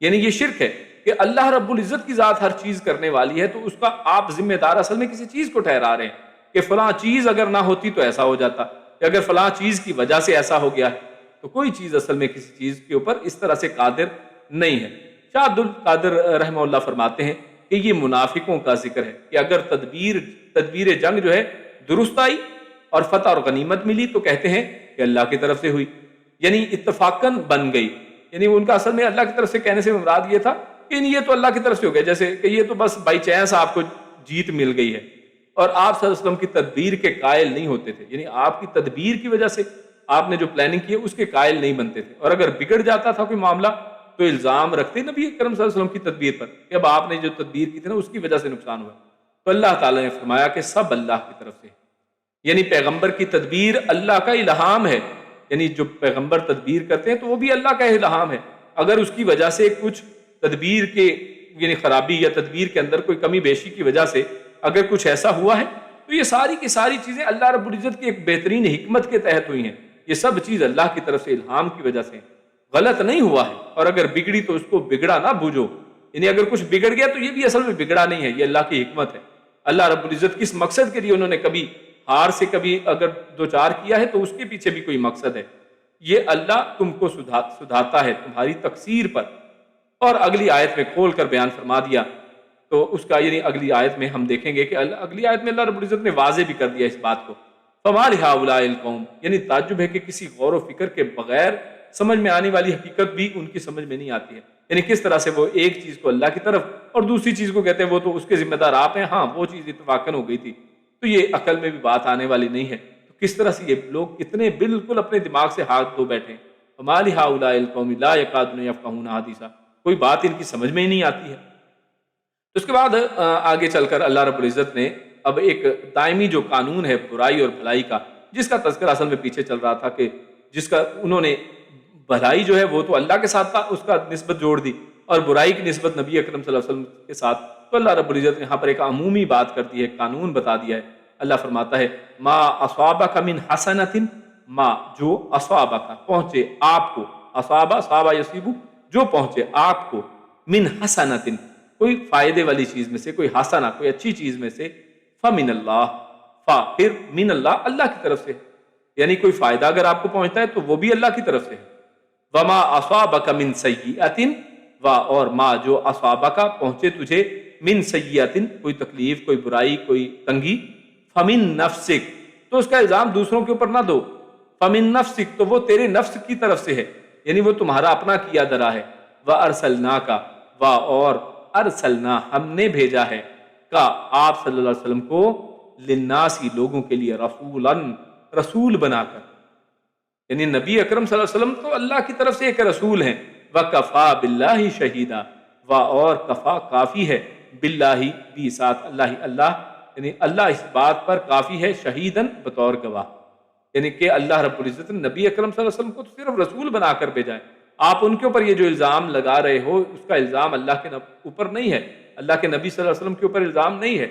یعنی یہ شرک ہے کہ اللہ رب العزت کی ذات ہر چیز کرنے والی ہے، تو اس کا آپ ذمہ دار اصل میں کسی چیز کو ٹھہرا رہے ہیں کہ فلاں چیز اگر نہ ہوتی تو ایسا ہو جاتا، یا اگر فلاں چیز کی وجہ سے ایسا ہو گیا ہے، تو کوئی چیز اصل میں کسی چیز کے اوپر اس طرح سے قادر نہیں ہے۔ شاہ عبد القادر رحمہ اللہ فرماتے ہیں کہ یہ منافقوں کا ذکر ہے کہ اگر تدبیر جنگ جو ہے درست آئی اور فتح اور غنیمت ملی تو کہتے ہیں کہ اللہ کی طرف سے ہوئی، یعنی اتفاقاً بن گئی، یعنی ان کا اصل میں اللہ کی طرف سے کہنے سے مراد یہ تھا کہ یہ تو اللہ کی طرف سے ہو گیا، جیسے کہ یہ تو بس بائی چانس آپ کو جیت مل گئی ہے، اور آپ صلی اللہ علیہ وسلم کی تدبیر کے قائل نہیں ہوتے تھے، یعنی آپ کی تدبیر کی وجہ سے آپ نے جو پلاننگ کی ہے اس کے قائل نہیں بنتے تھے، اور اگر بگڑ جاتا تھا کوئی معاملہ تو الزام رکھتے نبی کرم صلی اللہ علیہ وسلم کی تدبیر پر کہ اب آپ نے جو تدبیر کی تھی نا اس کی وجہ سے نقصان ہوا۔ تو اللہ تعالیٰ نے فرمایا کہ سب اللہ کی طرف سے، یعنی پیغمبر کی تدبیر اللہ کا الہام ہے، یعنی جو پیغمبر تدبیر کرتے ہیں تو وہ بھی اللہ کا الہام ہے، اگر اس کی وجہ سے کچھ تدبیر کے یعنی خرابی یا تدبیر کے اندر کوئی کمی بیشی کی وجہ سے اگر کچھ ایسا ہوا ہے تو یہ ساری کی ساری چیزیں اللہ رب العزت کی ایک بہترین حکمت کے تحت ہوئی ہیں، یہ سب چیز اللہ کی طرف سے الہام کی وجہ سے غلط نہیں ہوا ہے، اور اگر بگڑی تو اس کو بگڑا نہ بوجھو، یعنی اگر کچھ بگڑ گیا تو یہ بھی اصل میں بگڑا نہیں ہے، یہ اللہ کی حکمت ہے۔ اللہ رب العزت کس مقصد کے لیے انہوں نے کبھی ہار سے کبھی اگر دو چار کیا ہے تو اس کے پیچھے بھی کوئی مقصد ہے، یہ اللہ تم کو سدھاتا ہے تمہاری تقصیر پر۔ اور اگلی آیت میں کھول کر بیان فرما دیا، تو اس کا یعنی اگلی آیت میں ہم دیکھیں گے کہ اگلی آیت میں اللہ رب العزت نے واضح بھی کر دیا اس بات کو، فَمَا لِهَٰؤُلَاءِ الْقَوْمِ، یعنی تعجب ہے کہ کسی غور و فکر کے بغیر سمجھ میں آنے والی حقیقت بھی ان کی سمجھ میں نہیں آتی ہے. یعنی کس طرح سے وہ ایک چیز کو اللہ کی طرف اور دوسری چیز کو کہتے ہیں وہ تو اس کے ذمہ دار آپ ہیں, ہاں وہ چیز اتفاقاً ہو گئی تھی, تو یہ عقل میں بھی بات آنے والی نہیں ہے. تو کس طرح سے یہ لوگ اتنے بالکل اپنے دماغ سے ہاتھ دھو بیٹھے ہیں. وما لہؤلاء القوم لا یکادون یفقهون حدیثا, کوئی بات ان کی سمجھ میں ہی نہیں آتی ہے. اس کے بعد آگے چل کر اللہ رب العزت نے اب ایک دائمی جو قانون ہے برائی اور بھلائی کا, جس کا تذکرہ اصل میں پیچھے چل رہا تھا, کہ جس کا انہوں نے بھلائی جو ہے وہ تو اللہ کے ساتھ تھا, اس کا نسبت جوڑ دی, اور برائی کی نسبت نبی اکرم صلی اللہ علیہ وسلم کے ساتھ. تو اللہ رب العزت نے یہاں پر ایک عمومی بات کر دی ہے, قانون بتا دیا ہے. اللہ فرماتا ہے ما اصابک من حسنۃ, ما جو اصابک پہنچے آپ کو, اصابہ صابہ یصیبو جو پہنچے آپ کو, من حسنۃ کوئی فائدے والی چیز میں سے, کوئی حسنہ کوئی اچھی چیز میں سے, فمن اللہ, فا پھر من اللہ اللہ کی طرف سے, یعنی کوئی فائدہ اگر آپ کو پہنچتا ہے تو وہ بھی اللہ کی طرف سے ہے. وما اصابک من سیئۃ, وا اور ما جو اصابک پہنچے تجھے, من سیئۃ کوئی تکلیف کوئی برائی کوئی تنگی, فمن نفسک تو اس کا الزام دوسروں کے اوپر نہ دو, فمن نفسک تو وہ تیرے نفس کی طرف سے ہے, یعنی وہ تمہارا اپنا کیا دھرا ہے. وارسلناک, وا اور ارسلنا ہم نے بھیجا ہے, کا آپ صلی اللہ علیہ وسلم کو, للناسی لوگوں کے لیے, رسولاً رسول بنا کر, یعنی نبی اکرم صلی اللہ علیہ وسلم تو اللہ کی طرف سے ایک رسول ہیں. وَكَفَى بِاللَّهِ شَهِيدًا, اور کفا کافی ہے, باللہ بھی ساتھ اللہ, اللہ یعنی اللہ اس بات پر کافی ہے, شہیدن بطور گواہ, یعنی کہ اللہ رب العزت نے نبی اکرم صلی اللہ علیہ وسلم کو تو صرف رسول بنا کر بھیجا ہے. آپ ان کے اوپر یہ جو الزام لگا رہے ہو, اس کا الزام اللہ کے اوپر نہیں ہے, اللہ کے نبی صلی اللہ علیہ وسلم کے اوپر الزام نہیں ہے,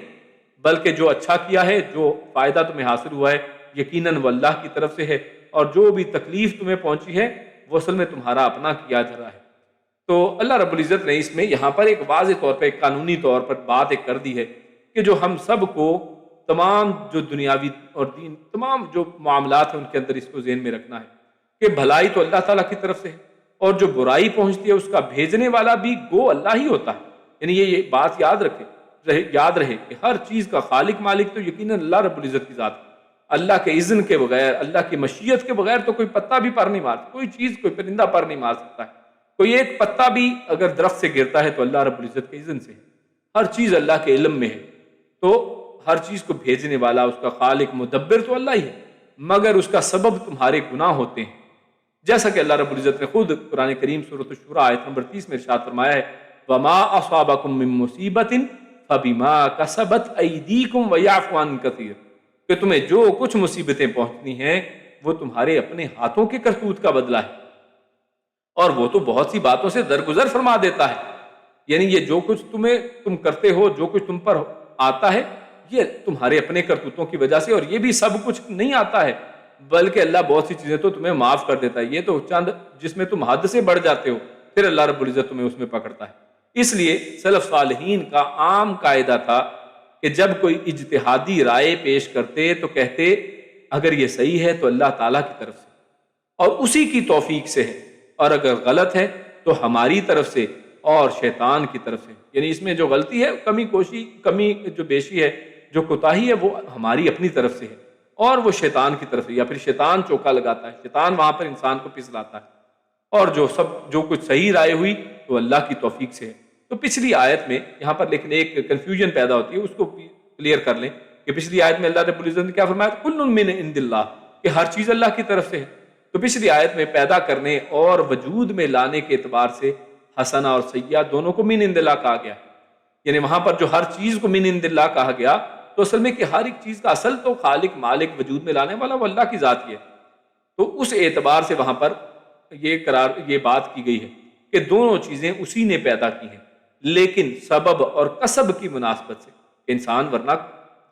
بلکہ جو اچھا کیا ہے, جو فائدہ تمہیں حاصل ہوا ہے, یقیناً وہ اللہ کی طرف سے ہے, اور جو بھی تکلیف تمہیں پہنچی ہے وہ اصل میں تمہارا اپنا کیا دھرا ہے. تو اللہ رب العزت نے اس میں یہاں پر ایک واضح طور پر, ایک قانونی طور پر بات ایک کر دی ہے کہ جو ہم سب کو تمام جو دنیاوی اور دین تمام جو معاملات ہیں ان کے اندر اس کو ذہن میں رکھنا ہے کہ بھلائی تو اللہ تعالیٰ کی طرف سے ہے, اور جو برائی پہنچتی ہے اس کا بھیجنے والا بھی گو اللہ ہی ہوتا ہے. یعنی یہ بات یاد رہے کہ ہر چیز کا خالق مالک تو یقیناً اللہ رب العزت کی ذات ہے. اللہ کے اذن کے بغیر, اللہ کی مشیت کے بغیر تو کوئی پتا بھی پر نہیں مارتا, کوئی چیز کوئی پرندہ پر نہیں مار سکتا ہے. کوئی ایک پتا بھی اگر درخت سے گرتا ہے تو اللہ رب العزت کے اذن سے ہے. ہر چیز اللہ کے علم میں ہے. تو ہر چیز کو بھیجنے والا, اس کا خالق مدبر تو اللہ ہی ہے, مگر اس کا سبب تمہارے گناہ ہوتے ہیں. جیسا کہ اللہ رب العزت نے خود قرآن کریم سورۃ الشورى آیت نمبر 30 میں ارشاد فرمایا ہے, وما اصابکم من مصیبت فبما کسبت ایدیکم ویعفو عن کثیر, کہ تمہیں جو کچھ مصیبتیں پہنچنی ہیں وہ تمہارے اپنے ہاتھوں کے کرتوت کا بدلہ ہے, اور وہ تو بہت سی باتوں سے درگزر فرما دیتا ہے. یعنی یہ جو کچھ تم کرتے ہو, جو کچھ تم پر آتا ہے, یہ تمہارے اپنے کرتوتوں کی وجہ سے, اور یہ بھی سب کچھ نہیں آتا ہے, بلکہ اللہ بہت سی چیزیں تو تمہیں معاف کر دیتا ہے. یہ تو چند جس میں تم حد سے بڑھ جاتے ہو, پھر اللہ رب العزت تمہیں اس میں پکڑتا ہے. اس لیے سلف صالحین کا عام قاعدہ تھا کہ جب کوئی اجتہادی رائے پیش کرتے تو کہتے اگر یہ صحیح ہے تو اللہ تعالیٰ کی طرف سے اور اسی کی توفیق سے ہے, اور اگر غلط ہے تو ہماری طرف سے اور شیطان کی طرف سے. یعنی اس میں جو غلطی ہے, کمی جو بیشی ہے, جو کوتاہی ہے, وہ ہماری اپنی طرف سے ہے, اور وہ شیطان کی طرف سے, یا پھر شیطان چوکا لگاتا ہے, شیطان وہاں پر انسان کو پھسلاتا ہے, اور جو کچھ صحیح رائے ہوئی تو اللہ کی توفیق سے ہے. تو پچھلی آیت میں یہاں پر لیکن ایک کنفیوژن پیدا ہوتی ہے, اس کو کلیئر کر لیں کہ پچھلی آیت میں اللہ رب العزت نے کیا فرمایا, کل من عند اللہ, کہ ہر چیز اللہ کی طرف سے ہے. تو پچھلی آیت میں پیدا کرنے اور وجود میں لانے کے اعتبار سے حسنہ اور سیئہ دونوں کو من عند اللہ کہا گیا. یعنی وہاں پر جو ہر چیز کو من عند اللہ کہا گیا, تو اصل میں کہ ہر ایک چیز کا اصل تو خالق مالک وجود میں لانے والا وہ اللہ کی ذات ہی ہے. تو اس اعتبار سے وہاں پر یہ بات کی گئی ہے کہ دونوں چیزیں اسی نے پیدا کی ہیں, لیکن سبب اور کسب کی مناسبت سے. انسان ورنہ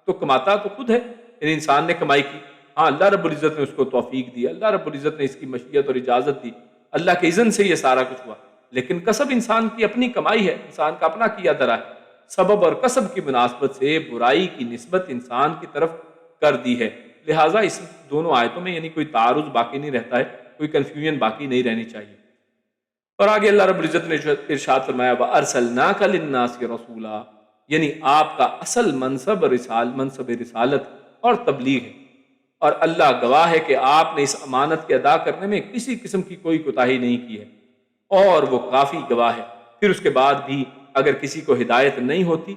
تو کماتا تو خود ہے, یعنی انسان نے کمائی کی, ہاں اللہ رب العزت نے اس کو توفیق دی, اللہ رب العزت نے اس کی مشیت اور اجازت دی, اللہ کے اذن سے یہ سارا کچھ ہوا. لیکن کسب انسان کی اپنی کمائی ہے, انسان کا اپنا کیا دھرا ہے. سبب اور کسب کی مناسبت سے برائی کی نسبت انسان کی طرف کر دی ہے. لہٰذا اس دونوں آیتوں میں یعنی کوئی تعارض باقی نہیں رہتا ہے, کوئی کنفیوژن باقی نہیں رہنی چاہیے. اور آگے اللہ رب العزت نے ارشاد فرمایا وَأَرْسَلْنَاكَ لِلنَّاسِ رَسُولًا, یعنی آپ کا اصل منصب رسالت اور تبلیغ ہے, اور اللہ گواہ ہے کہ آپ نے اس امانت کے ادا کرنے میں کسی قسم کی کوئی کوتاہی نہیں کی ہے، اور وہ کافی گواہ ہے۔ پھر اس کے بعد بھی اگر کسی کو ہدایت نہیں ہوتی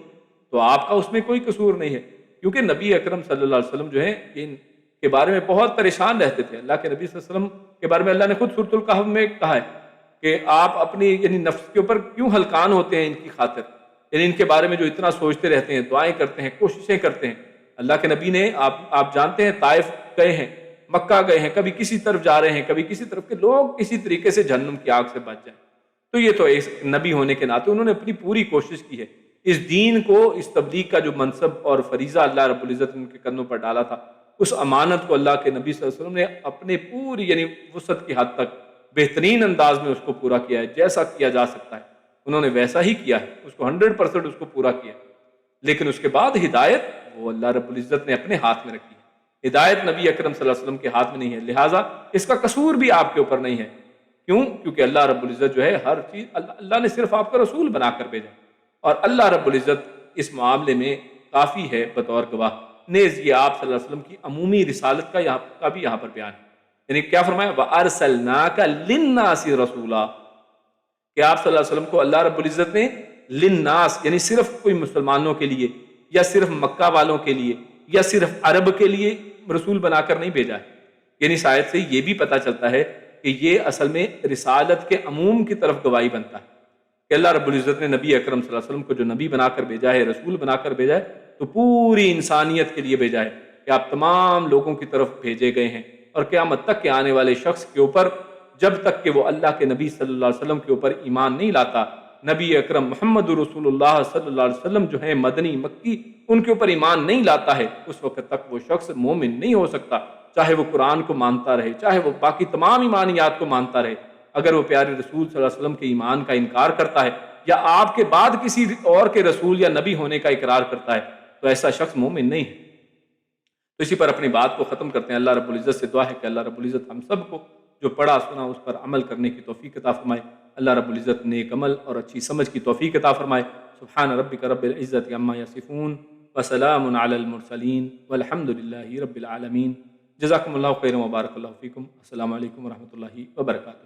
تو آپ کا اس میں کوئی قصور نہیں ہے، کیونکہ نبی اکرم صلی اللہ علیہ وسلم جو ہیں ان کے بارے میں بہت پریشان رہتے تھے۔ اللہ کے نبی صلی اللہ علیہ وسلم کے بارے میں اللہ نے خود سورۃ الکہف میں کہا ہے کہ آپ اپنی یعنی نفس کے اوپر کیوں ہلکان ہوتے ہیں ان کی خاطر، یعنی ان کے بارے میں جو اتنا سوچتے رہتے ہیں، دعائیں کرتے ہیں، کوششیں کرتے ہیں۔ اللہ کے نبی نے آپ جانتے ہیں طائف گئے ہیں، مکہ گئے ہیں، کبھی کسی طرف جا رہے ہیں، کبھی کسی طرف، کے لوگ کسی طریقے سے جہنم کی آگ سے بچ جائیں۔ تو یہ تو ایک نبی ہونے کے ناطے انہوں نے اپنی پوری کوشش کی ہے، اس دین کو، اس تبلیغ کا جو منصب اور فریضہ اللہ رب العزت نے ان کے کندھوں پر ڈالا تھا، اس امانت کو اللہ کے نبی صلی اللہ علیہ وسلم نے اپنے پوری یعنی وسعت کی حد تک بہترین انداز میں اس کو پورا کیا ہے، جیسا کیا جا سکتا ہے انہوں نے ویسا ہی کیا ہے، اس کو 100% اس کو پورا کیا ہے۔ لیکن اس کے بعد ہدایت وہ اللہ رب العزت نے اپنے ہاتھ میں رکھی ہے، ہدایت نبی اکرم صلی اللہ علیہ وسلم کے ہاتھ میں نہیں ہے، لہٰذا اس کا قصور بھی آپ کے اوپر نہیں ہے۔ کیوں؟ کیونکہ اللہ رب العزت جو ہے ہر چیز، اللہ نے صرف آپ کا رسول بنا کر بھیجا، اور اللہ رب العزت اس معاملے میں کافی ہے بطور گواہ۔ نیز یہ آپ صلی اللہ علیہ وسلم کی عمومی رسالت کا بھی یہاں پر بیان ہے، یعنی کیا فرمایا، وَأَرْسَلْنَاكَ لِلنَّاسِ رَسُولًا، کہ آپ صلی اللہ علیہ وسلم کو اللہ رب العزت نے للناس یعنی صرف کوئی مسلمانوں کے لیے، یا صرف مکہ والوں کے لیے، یا صرف عرب کے لیے رسول بنا کر نہیں بھیجا ہے۔ یعنی اس آیت سے یہ بھی پتہ چلتا ہے کہ یہ اصل میں رسالت کے عموم کی طرف گواہی بنتا ہے کہ اللہ رب العزت نے نبی اکرم صلی اللہ علیہ وسلم کو جو نبی بنا کر بھیجا ہے، رسول بنا کر بھیجا ہے، تو پوری انسانیت کے لیے بھیجا ہے کہ آپ تمام لوگوں کی طرف بھیجے گئے ہیں، اور قیامت تک کے آنے والے شخص کے اوپر جب تک کہ وہ اللہ کے نبی صلی اللہ علیہ وسلم کے اوپر ایمان نہیں لاتا، نبی اکرم محمد رسول اللہ صلی اللہ علیہ وسلم جو ہے مدنی مکی، ان کے اوپر ایمان نہیں لاتا ہے، اس وقت تک وہ شخص مومن نہیں ہو سکتا، چاہے وہ قرآن کو مانتا رہے، چاہے وہ باقی تمام ایمانیات کو مانتا رہے۔ اگر وہ پیارے رسول صلی اللہ علیہ وسلم کے ایمان کا انکار کرتا ہے، یا آپ کے بعد کسی اور کے رسول یا نبی ہونے کا اقرار کرتا ہے، تو ایسا شخص مومن نہیں ہے۔ تو اسی پر اپنی بات کو ختم کرتے ہیں۔ اللہ رب العزت سے دعا ہے کہ اللہ رب العزت ہم سب کو جو پڑھا سنا اس پر عمل کرنے کی توفیق عطا فرمائے۔ اللہ رب العزت نیک عمل اور اچھی سمجھ کی توفیق عطا فرمائے۔ سبحان ربک رب العزت عما یصفون وسلام علی المرسلین والحمد للہ رب العالمین۔ جزاکم اللہ خیرا وبارک اللہ فیکم۔ السلام علیکم ورحمۃ اللہ وبرکاتہ۔